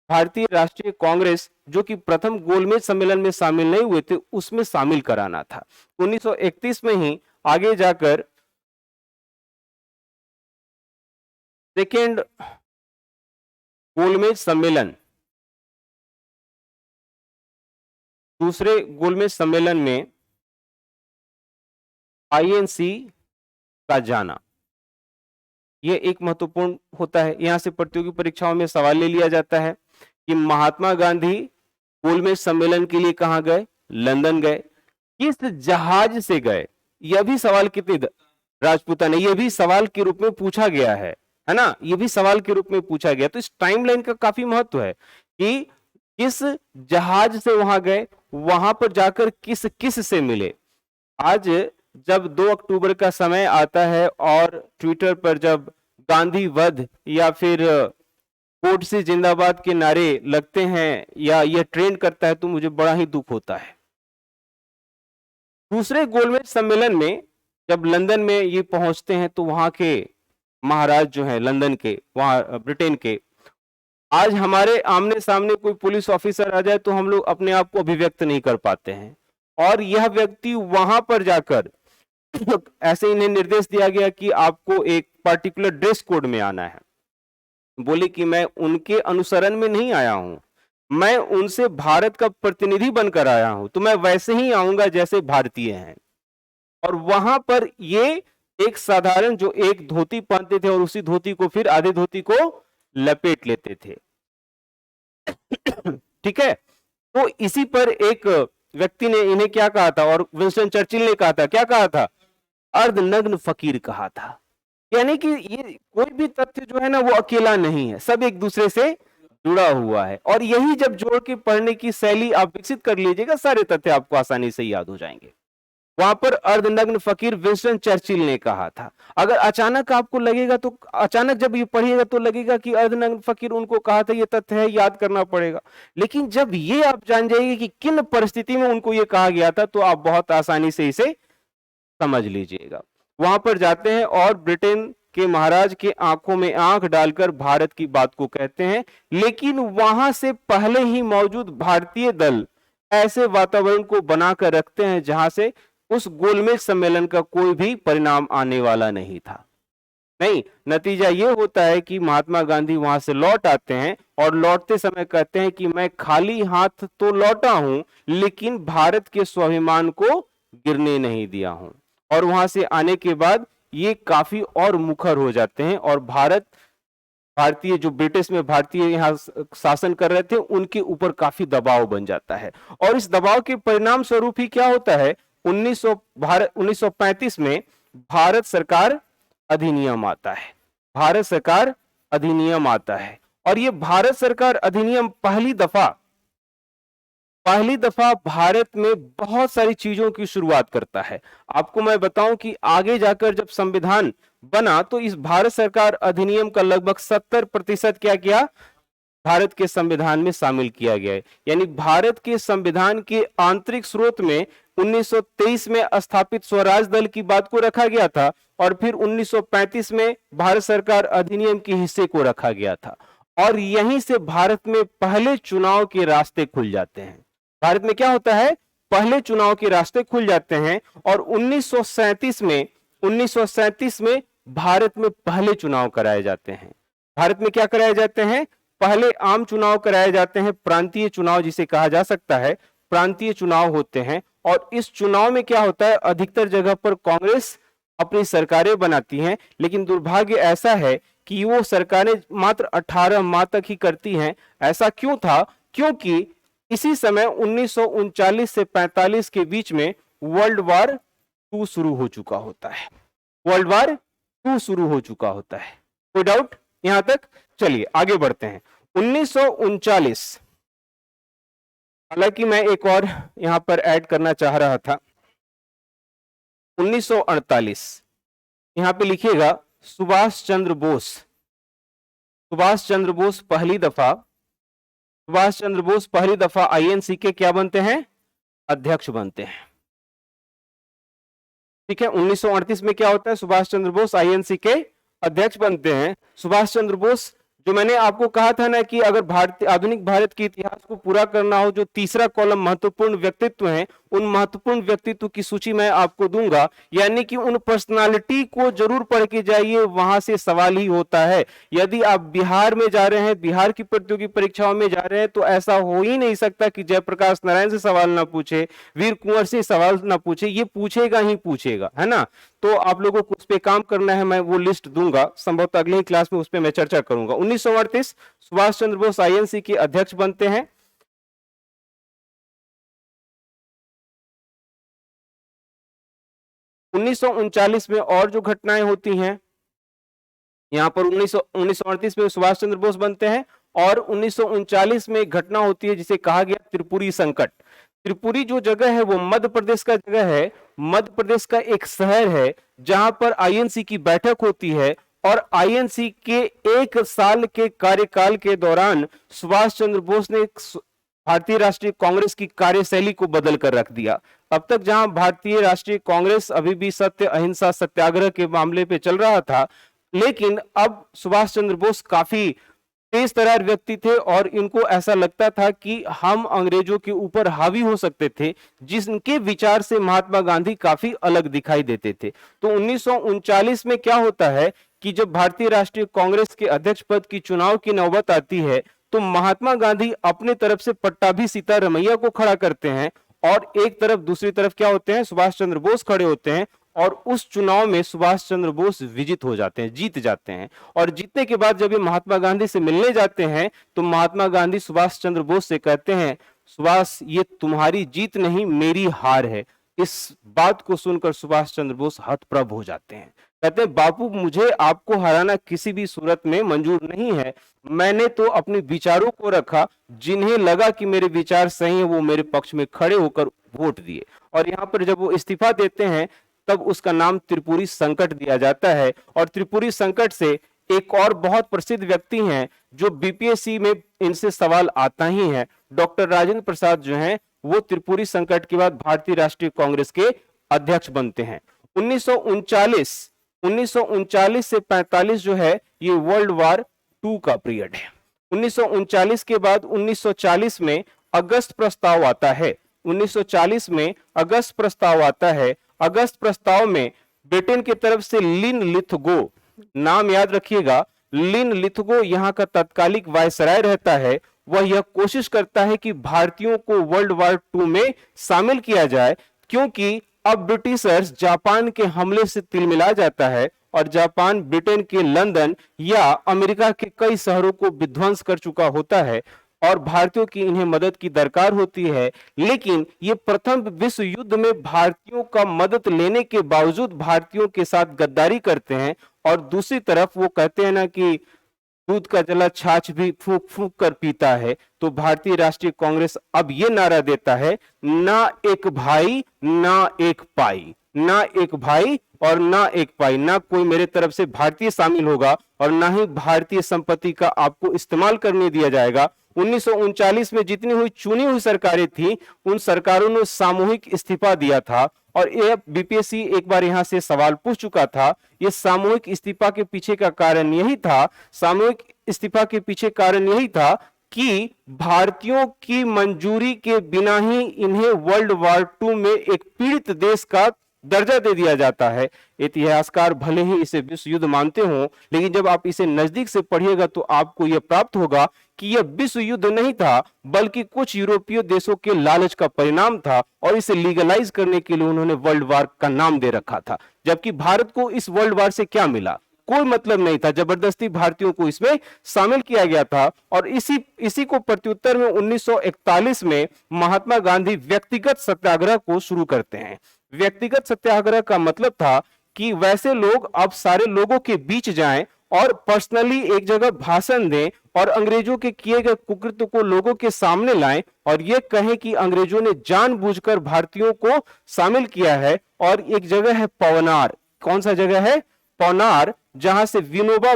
Speaker 1: भारतीय राष्ट्रीय कांग्रेस, जो कि प्रथम गोलमेज सम्मेलन में शामिल नहीं हुए थे, उसमें शामिल कराना था। 1931 में ही आगे जाकर सेकेंड गोलमेज सम्मेलन, दूसरे गोलमेज सम्मेलन में आईएनसी का जाना यह एक महत्वपूर्ण होता है। यहां से प्रतियोगी परीक्षाओं में सवाल ले लिया जाता है कि महात्मा गांधी गोलमेज सम्मेलन के लिए कहां गए? लंदन गए। किस जहाज से गए? यह भी सवाल कितनी राजपूताना, यह भी सवाल के रूप में पूछा गया है ना? यह भी सवाल के रूप में पूछा गया। तो इस टाइमलाइन का काफी महत्व है कि किस जहाज से वहां गए, वहां पर जाकर किस किस से मिले। आज जब 2 अक्टूबर का समय आता है और ट्विटर पर जब गांधी वध या फिर कोर्ट से जिंदाबाद के नारे लगते हैं या यह ट्रेंड करता है, तो मुझे बड़ा ही दुख होता है। दूसरे गोलमेज सम्मेलन में जब लंदन में ये पहुंचते हैं तो वहां के महाराज जो हैं लंदन के, वहां ब्रिटेन के, आज हमारे आमने सामने कोई पुलिस ऑफिसर आ जाए तो हम लोग अपने आप को अभिव्यक्त नहीं कर पाते हैं, और यह व्यक्ति वहां पर जाकर ऐसे इन्हें निर्देश दिया गया कि आपको एक पर्टिकुलर ड्रेस कोड में आना है। बोले कि मैं उनके अनुसरण में नहीं आया हूं, मैं उनसे भारत का प्रतिनिधि बनकर आया हूं, तो मैं वैसे ही आऊंगा जैसे भारतीय हैं। और वहां पर ये एक साधारण जो एक धोती पहनते थे और उसी धोती को फिर आधे धोती को लपेट लेते थे। ठीक है, तो इसी पर एक व्यक्ति ने इन्हें क्या कहा था, और विंस्टन चर्चिल ने कहा था, क्या कहा था, अर्धनग्न फकीर कहा था। यानी कि ये कोई भी तथ्य जो है ना वो अकेला नहीं है, सब एक दूसरे से जुड़ा हुआ है। और यही जब जोड़ के पढ़ने की शैली आप विकसित कर लीजिएगा, सारे तथ्य आपको आसानी से याद हो जाएंगे। वहां पर अर्धनग्न फकीर विंस्टन चर्चिल ने कहा था। अगर अचानक आपको लगेगा, तो अचानक जब ये पढ़िएगा तो लगेगा कि अर्धनग्न फकीर उनको कहा था, ये तथ्य है, याद करना पड़ेगा। लेकिन जब ये आप जान जाएंगे कि किन परिस्थिति में उनको ये कहा गया था, तो आप बहुत आसानी से इसे समझ लीजिएगा। वहां पर जाते हैं और ब्रिटेन के महाराज के आंखों में आंख डालकर भारत की बात को कहते हैं, लेकिन वहां से पहले ही मौजूद भारतीय दल ऐसे वातावरण को बनाकर रखते हैं जहां से उस गोलमेज सम्मेलन का कोई भी परिणाम आने वाला नहीं था। नहीं, नतीजा यह होता है कि महात्मा गांधी वहां से लौट आते हैं और लौटते समय कहते हैं कि मैं खाली हाथ तो लौटा हूं, लेकिन भारत के स्वाभिमान को गिरने नहीं दिया हूं। और वहां से आने के बाद ये काफी और मुखर हो जाते हैं और भारतीय जो ब्रिटिश में भारतीय यहां शासन कर रहे थे उनके ऊपर काफी दबाव बन जाता है। और इस दबाव के परिणाम स्वरूप ही क्या होता है, 1935 में भारत सरकार अधिनियम आता है। भारत सरकार अधिनियम आता है और ये भारत सरकार अधिनियम पहली दफा भारत में बहुत सारी चीजों की शुरुआत करता है। आपको मैं बताऊं कि आगे जाकर जब संविधान बना तो इस भारत सरकार अधिनियम का लगभग 70% क्या किया, भारत के संविधान में शामिल किया गया है। यानी भारत के संविधान के आंतरिक स्रोत में 1923 में स्थापित स्वराज दल की बात को रखा गया था और फिर 1935 में भारत सरकार अधिनियम के हिस्से को रखा गया था। और यहीं से भारत में पहले चुनाव के रास्ते खुल जाते हैं। भारत में क्या होता है, पहले चुनाव के रास्ते खुल जाते हैं और 1937 में भारत में पहले चुनाव कराए जाते हैं। भारत में क्या कराए जाते हैं, पहले आम चुनाव कराए जाते हैं, प्रांतीय चुनाव जिसे कहा जा सकता है, प्रांतीय चुनाव होते हैं। और इस चुनाव में क्या होता है, अधिकतर जगह पर कांग्रेस अपनी सरकारें बनाती हैं, लेकिन दुर्भाग्य ऐसा है कि वो सरकारें मात्र 18 माह तक ही करती हैं। ऐसा क्यों था, क्योंकि इसी समय 1939 से 45 के बीच में वर्ल्ड वार 2 शुरू हो चुका होता है। वर्ल्ड वार 2 शुरू हो चुका होता है। कोई डाउट यहां तक? चलिए आगे बढ़ते हैं। 1939, हालांकि मैं एक और यहां पर ऐड करना चाह रहा था, 1948 यहां पे लिखिएगा सुभाष चंद्र बोस। सुभाष चंद्र बोस पहली दफा आईएनसी के क्या बनते हैं, अध्यक्ष बनते हैं। ठीक है, 1938 में क्या होता है, सुभाष चंद्र बोस आईएनसी के अध्यक्ष बनते हैं। सुभाष चंद्र बोस, जो मैंने आपको कहा था ना कि अगर आधुनिक भारत के इतिहास को पूरा करना हो, जो तीसरा कॉलम महत्वपूर्ण व्यक्तित्व हैं, उन महत्वपूर्ण व्यक्तित्व की सूची मैं आपको दूंगा। यानी कि उन पर्सनालिटी को जरूर पढ़ के जाइए, वहां से सवाल ही होता है। यदि आप बिहार में जा रहे हैं, बिहार की प्रतियोगी परीक्षाओं में जा रहे हैं, तो ऐसा हो ही नहीं सकता कि जयप्रकाश नारायण से सवाल ना पूछे, वीर कुंवर से सवाल ना पूछे। ये पूछेगा ही पूछेगा, है ना। तो आप लोगों को उस पर काम करना है, मैं वो लिस्ट दूंगा, संभवतः अगले ही क्लास में उस पर मैं चर्चा करूंगा। 1938 सुभाष चंद्र बोस आईएनसी के अध्यक्ष बनते हैं। उन्नीस में और जो घटनाएं होती हैं, यहां पर 1938 में सुभाष चंद्र बोस बनते हैं और 1939 में एक घटना होती है जिसे कहा गया त्रिपुरी संकट। त्रिपुरी जो जगह है वो मध्य प्रदेश का जगह है, मध्य प्रदेश का एक शहर है जहां पर आईएनसी की बैठक होती है। और आईएनसी के 1 साल के कार्यकाल के दौरान सुभाष चंद्र बोस ने भारतीय राष्ट्रीय कांग्रेस की कार्यशैली को बदल कर रख दिया। अब तक जहां भारतीय राष्ट्रीय कांग्रेस अभी भी सत्य अहिंसा सत्याग्रह के मामले पे चल रहा था, लेकिन अब सुभाष चंद्र बोस काफी तेज तर्रार व्यक्ति थे और इनको ऐसा लगता था कि हम अंग्रेजों के ऊपर हावी हो सकते थे, जिनके विचार से महात्मा गांधी काफी अलग दिखाई देते थे। तो 1939 में क्या होता है कि जब भारतीय राष्ट्रीय कांग्रेस के अध्यक्ष पद की चुनाव की नौबत आती है तो महात्मा गांधी अपने तरफ से पट्टाभी सीतारमैया को खड़ा करते हैं और एक तरफ दूसरी तरफ क्या होते हैं, सुभाष चंद्र बोस खड़े होते हैं और उस चुनाव में सुभाष चंद्र बोस विजित हो जाते हैं, जीत जाते हैं। और जीतने के बाद जब ये महात्मा गांधी से मिलने जाते हैं तो महात्मा गांधी सुभाष चंद्र बोस से कहते हैं, सुभाष ये तुम्हारी जीत नहीं मेरी हार है। इस बात को सुनकर सुभाष चंद्र बोस हतप्रभ हो जाते हैं, कहते हैं बापू मुझे आपको हराना किसी भी सूरत में मंजूर नहीं है, मैंने तो अपने विचारों को रखा, जिन्हें लगा कि मेरे विचार सही है वो मेरे पक्ष में खड़े होकर वोट दिए। और यहाँ पर जब वो इस्तीफा देते हैं तब उसका नाम त्रिपुरी संकट दिया जाता है। और त्रिपुरी संकट से एक और बहुत प्रसिद्ध व्यक्ति हैं जो बीपीएससी में इनसे सवाल आता ही है, डॉक्टर राजेंद्र प्रसाद जो हैं वो त्रिपुरी संकट के बाद भारतीय राष्ट्रीय कांग्रेस के अध्यक्ष बनते हैं। 1939 से 45 जो है ये वर्ल्ड वार 2 का पीरियड है। 1939 के बाद 1940 में अगस्त प्रस्ताव आता है। 1940 में अगस्त प्रस्ताव आता है। अगस्त प्रस्ताव में ब्रिटेन की तरफ से लिन लिथगो, नाम याद रखिएगा, लिन लिथगो यहाँ का तत्कालिक वायसराय रहता है। वह यह कोशिश करता है कि भारतीयों को वर्ल्ड वार 2 में शामिल किया जाए, क्योंकि अब ब्रिटिशर्स जापान के हमले से तिलमिला जाता है और जापान ब्रिटेन के लंदन या अमेरिका के कई शहरों को विध्वंस कर चुका होता है और भारतीयों की इन्हें मदद की दरकार होती है। लेकिन ये प्रथम विश्व युद्ध में भारतीयों का मदद लेने के बावजूद भारतीयों के साथ गद्दारी करते हैं और दूसरी तरफ वो कहते हैं ना कि दूध का जला छाछ भी फूंक फूंक कर पीता है। तो भारतीय राष्ट्रीय कांग्रेस अब ये नारा देता है, ना एक भाई ना एक पाई, ना एक भाई और ना एक पाई, ना कोई मेरे तरफ से भारतीय शामिल होगा और ना ही भारतीय संपत्ति का आपको इस्तेमाल करने दिया जाएगा। 1939 में जितनी हुई चुनी हुई सरकारें थी उन सरकारों ने सामूहिक इस्तीफा दिया था और ये बीपीएससी एक बार यहां से सवाल पूछ चुका था। ये सामूहिक इस्तीफा के पीछे का कारण यही था, सामूहिक इस्तीफा के पीछे कारण यही था कि भारतीयों की मंजूरी के बिना ही इन्हें वर्ल्ड वार 2 में एक पीड़ित देश का दर्जा दे दिया जाता है। इतिहासकार भले ही इसे विश्व युद्ध मानते हो, लेकिन जब आप इसे नजदीक से पढ़िएगा तो आपको यह प्राप्त होगा कि यह विश्व युद्ध नहीं था, बल्कि कुछ यूरोपीय देशों के लालच का परिणाम था और इसे लीगलाइज करने के लिए उन्होंने वर्ल्ड वार का नाम दे रखा था। जबकि भारत को इस वर्ल्ड वार से क्या मिला, कोई मतलब नहीं था, जबरदस्ती भारतीयों को इसमें शामिल किया गया था। और इसी को प्रत्युत्तर में 1941 में महात्मा गांधी व्यक्तिगत सत्याग्रह को शुरू करते हैं। व्यक्तिगत सत्याग्रह का मतलब था कि वैसे लोग अब सारे लोगों के बीच जाएं और पर्सनली एक जगह भाषण दें और अंग्रेजों के किए गए कुकृत्य को लोगों के सामने लाएं और ये कहें कि अंग्रेजों ने जानबूझकर भारतीयों को शामिल किया है। और एक जगह है पवनार, कौन सा जगह है, पवनार, जहां से विनोबा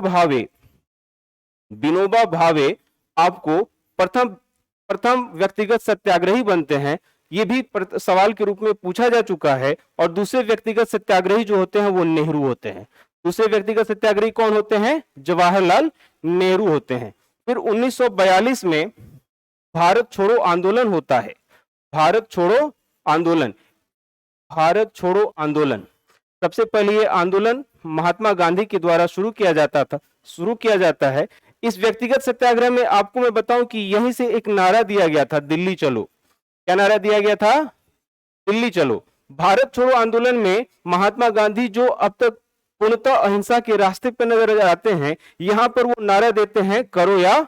Speaker 1: भावे आपको प्रथम व्यक्तिगत सत्याग्रही बनते हैं। ये भी सवाल के रूप में पूछा जा चुका है। और दूसरे व्यक्तिगत सत्याग्रही जो होते हैं वो नेहरू होते हैं। दूसरे व्यक्तिगत सत्याग्रही कौन होते हैं, जवाहरलाल नेहरू होते हैं। फिर 1942 में भारत छोड़ो आंदोलन होता है। भारत छोड़ो आंदोलन सबसे पहले ये आंदोलन महात्मा गांधी के द्वारा शुरू किया जाता है। इस व्यक्तिगत सत्याग्रह में आपको मैं बताऊं कि यहीं से एक नारा दिया गया था, दिल्ली चलो। क्या नारा दिया गया था, दिल्ली चलो। भारत छोड़ो आंदोलन में महात्मा गांधी जो अब तक पूर्णतः अहिंसा के रास्ते पर नजर आते हैं, यहां पर वो नारा देते हैं करो या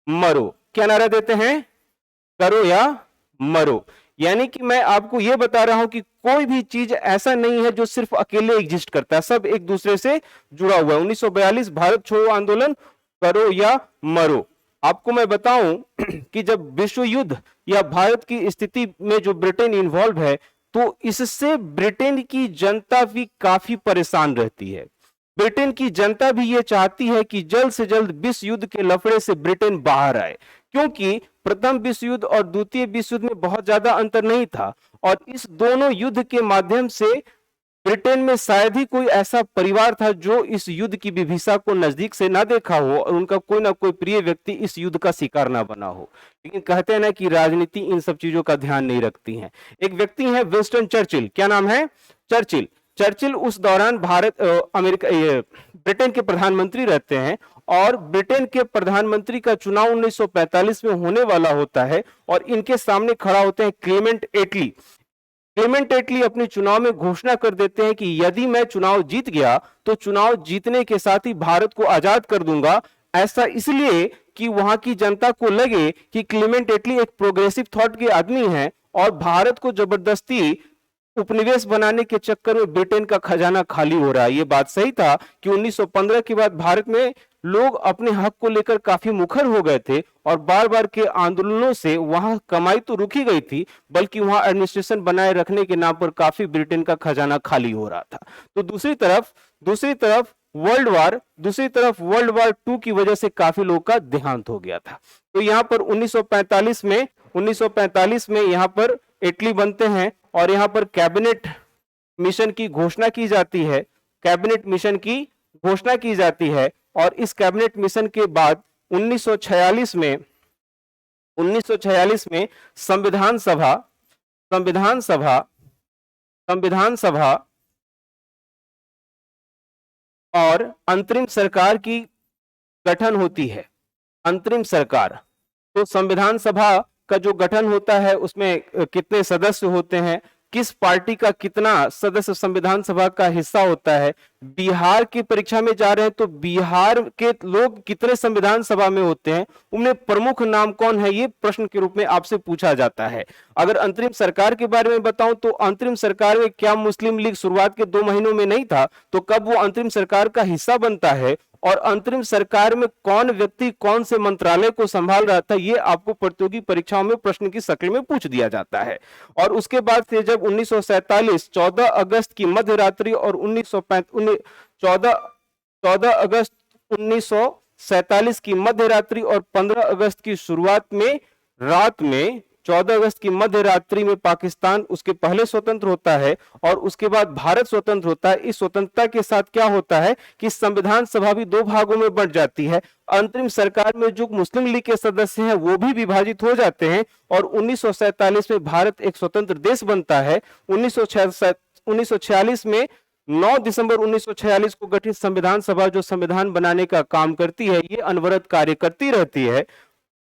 Speaker 1: मरो। क्या नारा देते हैं, करो या मरो। यानी कि मैं आपको यह बता रहा हूं कि कोई भी चीज ऐसा नहीं है जो सिर्फ अकेले एग्जिस्ट करता है, सब एक दूसरे से जुड़ा हुआ है। 1942 भारत छोड़ो आंदोलन, करो या मरो। आपको मैं बताऊं कि जब विश्व युद्ध या भारत की स्थिति में जो ब्रिटेन इन्वॉल्व है तो इससे ब्रिटेन की जनता भी काफी परेशान रहती है। ब्रिटेन की जनता भी ये चाहती है कि जल्द से जल्द विश्व युद्ध के लफड़े से ब्रिटेन बाहर आए, क्योंकि प्रथम विश्व युद्ध और द्वितीय विश्व युद्ध में बहुत ज्यादा अंतर नहीं था और इस दोनों युद्ध के माध्यम से ब्रिटेन में शायद ही कोई ऐसा परिवार था जो इस युद्ध की विभीषा को नजदीक से ना देखा हो और उनका कोई ना कोई प्रिय व्यक्ति इस युद्ध का शिकार ना बना हो। लेकिन कहते हैं ना कि राजनीति इन सब चीजों का ध्यान नहीं रखती है। एक व्यक्ति है विंस्टन चर्चिल, क्या नाम है, चर्चिल उस दौरान ब्रिटेन के प्रधानमंत्री रहते हैं और ब्रिटेन के प्रधानमंत्री का चुनाव 1945 में होने वाला होता है और इनके सामने खड़ा होते हैं क्लेमेंट एटली। क्लेमेंट एटली अपने चुनाव में घोषणा कर देते हैं कि यदि मैं चुनाव जीत गया तो चुनाव जीतने के साथ ही भारत को आजाद कर दूंगा। ऐसा इसलिए कि वहां की जनता को लगे कि क्लेमेंट एटली एक प्रोग्रेसिव थॉट के आदमी हैं और भारत को जबरदस्ती उपनिवेश बनाने के चक्कर में ब्रिटेन का खजाना खाली हो रहा है। ये बात सही था कि 1915 के बाद भारत में लोग अपने हक को लेकर काफी मुखर हो गए थे और बार बार के आंदोलनों से वहां कमाई तो रुकी गई थी, बल्कि वहां एडमिनिस्ट्रेशन बनाए रखने के नाम पर काफी ब्रिटेन का खजाना खाली हो रहा था। तो दूसरी तरफ वर्ल्ड वार 2 की वजह से काफी लोगों का देहांत हो गया था। तो यहाँ पर 1945 में यहाँ पर इटली बनते हैं और यहाँ पर कैबिनेट मिशन की घोषणा की जाती है। कैबिनेट मिशन की घोषणा की जाती है और इस कैबिनेट मिशन के बाद 1946 में संविधान सभा और अंतरिम सरकार की गठन होती है। अंतरिम सरकार, तो संविधान सभा का जो गठन होता है उसमें कितने सदस्य होते हैं, किस पार्टी का कितना सदस्य संविधान सभा का हिस्सा होता है, बिहार की परीक्षा में जा रहे हैं तो बिहार के लोग कितने संविधान सभा में होते हैं, उनमें प्रमुख नाम कौन है, ये प्रश्न के रूप में आपसे पूछा जाता है। अगर अंतरिम सरकार के बारे में बताऊं तो अंतरिम सरकार में क्या मुस्लिम लीग शुरुआत के 2 महीनों में नहीं था, तो कब वो अंतरिम सरकार का हिस्सा बनता है और अंतरिम सरकार में कौन व्यक्ति कौन से मंत्रालय को संभाल रहा था, ये आपको प्रतियोगी परीक्षाओं में प्रश्न की शक्ल में पूछ दिया जाता है। और उसके बाद से जब 1947 14 अगस्त की मध्य रात्रि और 14 अगस्त 1947 की मध्य रात्रि और 15 अगस्त की शुरुआत में रात में 14 अगस्त की मध्य रात्रि में पाकिस्तान उसके पहले स्वतंत्र होता है और उसके बाद भारत स्वतंत्र होता है। इस स्वतंत्रता के साथ क्या होता है कि संविधान सभा भी 2 भागों में बंट जाती है। अंतरिम सरकार में जो मुस्लिम लीग के सदस्य हैं वो भी विभाजित हो जाते हैं और 1947 में भारत एक स्वतंत्र देश बनता है। 1946 में 9 दिसंबर 1946 को गठित संविधान सभा जो संविधान बनाने का काम करती है, ये अनवरत कार्य करती रहती है,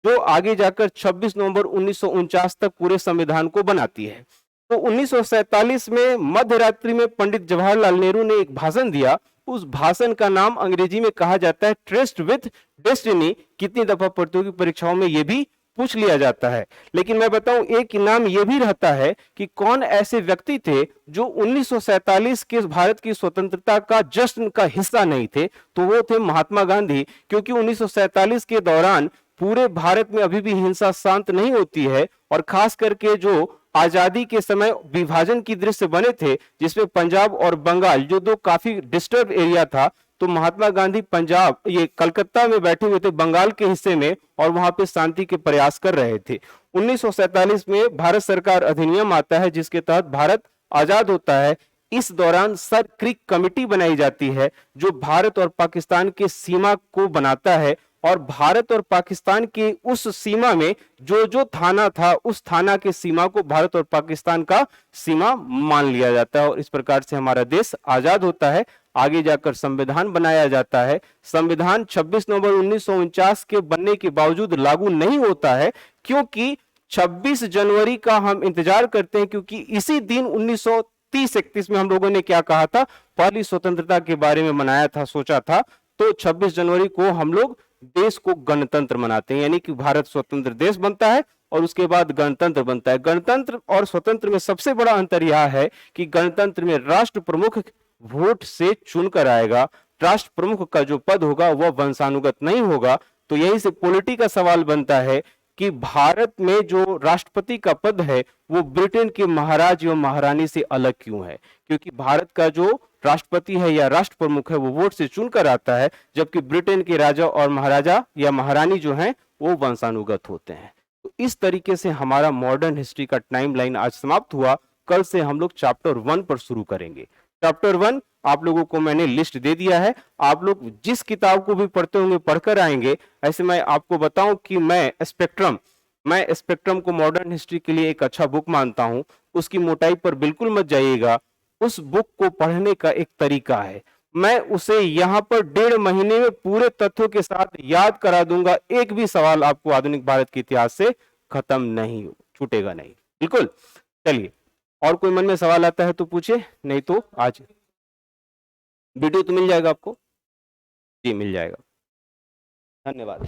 Speaker 1: जो आगे जाकर 26 नवंबर 1949 तक पूरे संविधान को बनाती है। तो 1947 में मध्य रात्रि में पंडित जवाहरलाल नेहरू ने एक भाषण दिया। उस भाषण का नाम अंग्रेजी में कहा जाता है ट्रस्ट विथ डेस्टिनी। कितनी दफा प्रतियोगी परीक्षाओं में यह भी पूछ लिया जाता है। लेकिन मैं बताऊं, एक नाम यह भी रहता है कि कौन ऐसे व्यक्ति थे जो 1947 के भारत की स्वतंत्रता का जश्न का हिस्सा नहीं थे, तो वो थे महात्मा गांधी। क्योंकि 1947 के दौरान पूरे भारत में अभी भी हिंसा शांत नहीं होती है और खास करके जो आजादी के समय विभाजन की दृश्य बने थे, जिसमें पंजाब और बंगाल जो 2 काफी डिस्टर्ब एरिया था, तो महात्मा गांधी पंजाब ये कलकत्ता में बैठे हुए थे बंगाल के हिस्से में और वहां पे शांति के प्रयास कर रहे थे। 1947 में भारत सरकार अधिनियम आता है जिसके तहत भारत आजाद होता है। इस दौरान सर क्रिक कमेटी बनाई जाती है जो भारत और पाकिस्तान के सीमा को बनाता है और भारत और पाकिस्तान के उस सीमा में जो जो थाना था उस थाना के सीमा को भारत और पाकिस्तान का सीमा मान लिया जाता है और इस प्रकार से हमारा देश आजाद होता है। आगे जाकर संविधान बनाया जाता है। संविधान 26 नवंबर 1949 के बनने के बावजूद लागू नहीं होता है, क्योंकि 26 जनवरी का हम इंतजार करते हैं, क्योंकि इसी दिन 1930-31 में हम लोगों ने क्या कहा था, पहली स्वतंत्रता के बारे में मनाया था, सोचा था। तो 26 जनवरी को हम लोग देश को गणतंत्र मनाते हैं, यानी कि भारत स्वतंत्र देश बनता है और उसके बाद गणतंत्र बनता है। गणतंत्र और स्वतंत्र में सबसे बड़ा अंतर यह है कि गणतंत्र में राष्ट्र प्रमुख वोट से चुनकर आएगा। राष्ट्र प्रमुख का जो पद होगा वह वंशानुगत नहीं होगा। तो यही से पॉलिटी का सवाल बनता है कि भारत में जो राष्ट्रपति का पद है वो ब्रिटेन के महाराज एवं महारानी से अलग क्यों है, क्योंकि भारत का जो राष्ट्रपति है या राष्ट्र प्रमुख है वो वोट से चुनकर आता है, जबकि ब्रिटेन के राजा और महाराजा या महारानी जो हैं वो वंशानुगत होते हैं। तो इस तरीके से हमारा मॉडर्न हिस्ट्री का टाइमलाइन आज समाप्त हुआ। कल से हम लोग चैप्टर 1 पर शुरू करेंगे। चैप्टर 1 आप लोगों को मैंने लिस्ट दे दिया है, आप लोग जिस किताब को भी पढ़ते होंगे पढ़कर आएंगे। ऐसे मैं आपको बताऊं कि मैं स्पेक्ट्रम को मॉडर्न हिस्ट्री के लिए एक अच्छा बुक मानता हूं। उसकी मोटाई पर बिल्कुल मत जाइएगा। उस बुक को पढ़ने का एक तरीका है। मैं उसे यहां पर 1.5 महीने में पूरे तथ्यों के साथ याद करा दूंगा। एक भी सवाल आपको आधुनिक भारत के इतिहास से खत्म नहीं छूटेगा नहीं। बिल्कुल। चलिए, और कोई मन में सवाल आता है तो पूछे, नहीं तो आज वीडियो तो मिल जाएगा आपको। जी मिल जाएगा। धन्यवाद।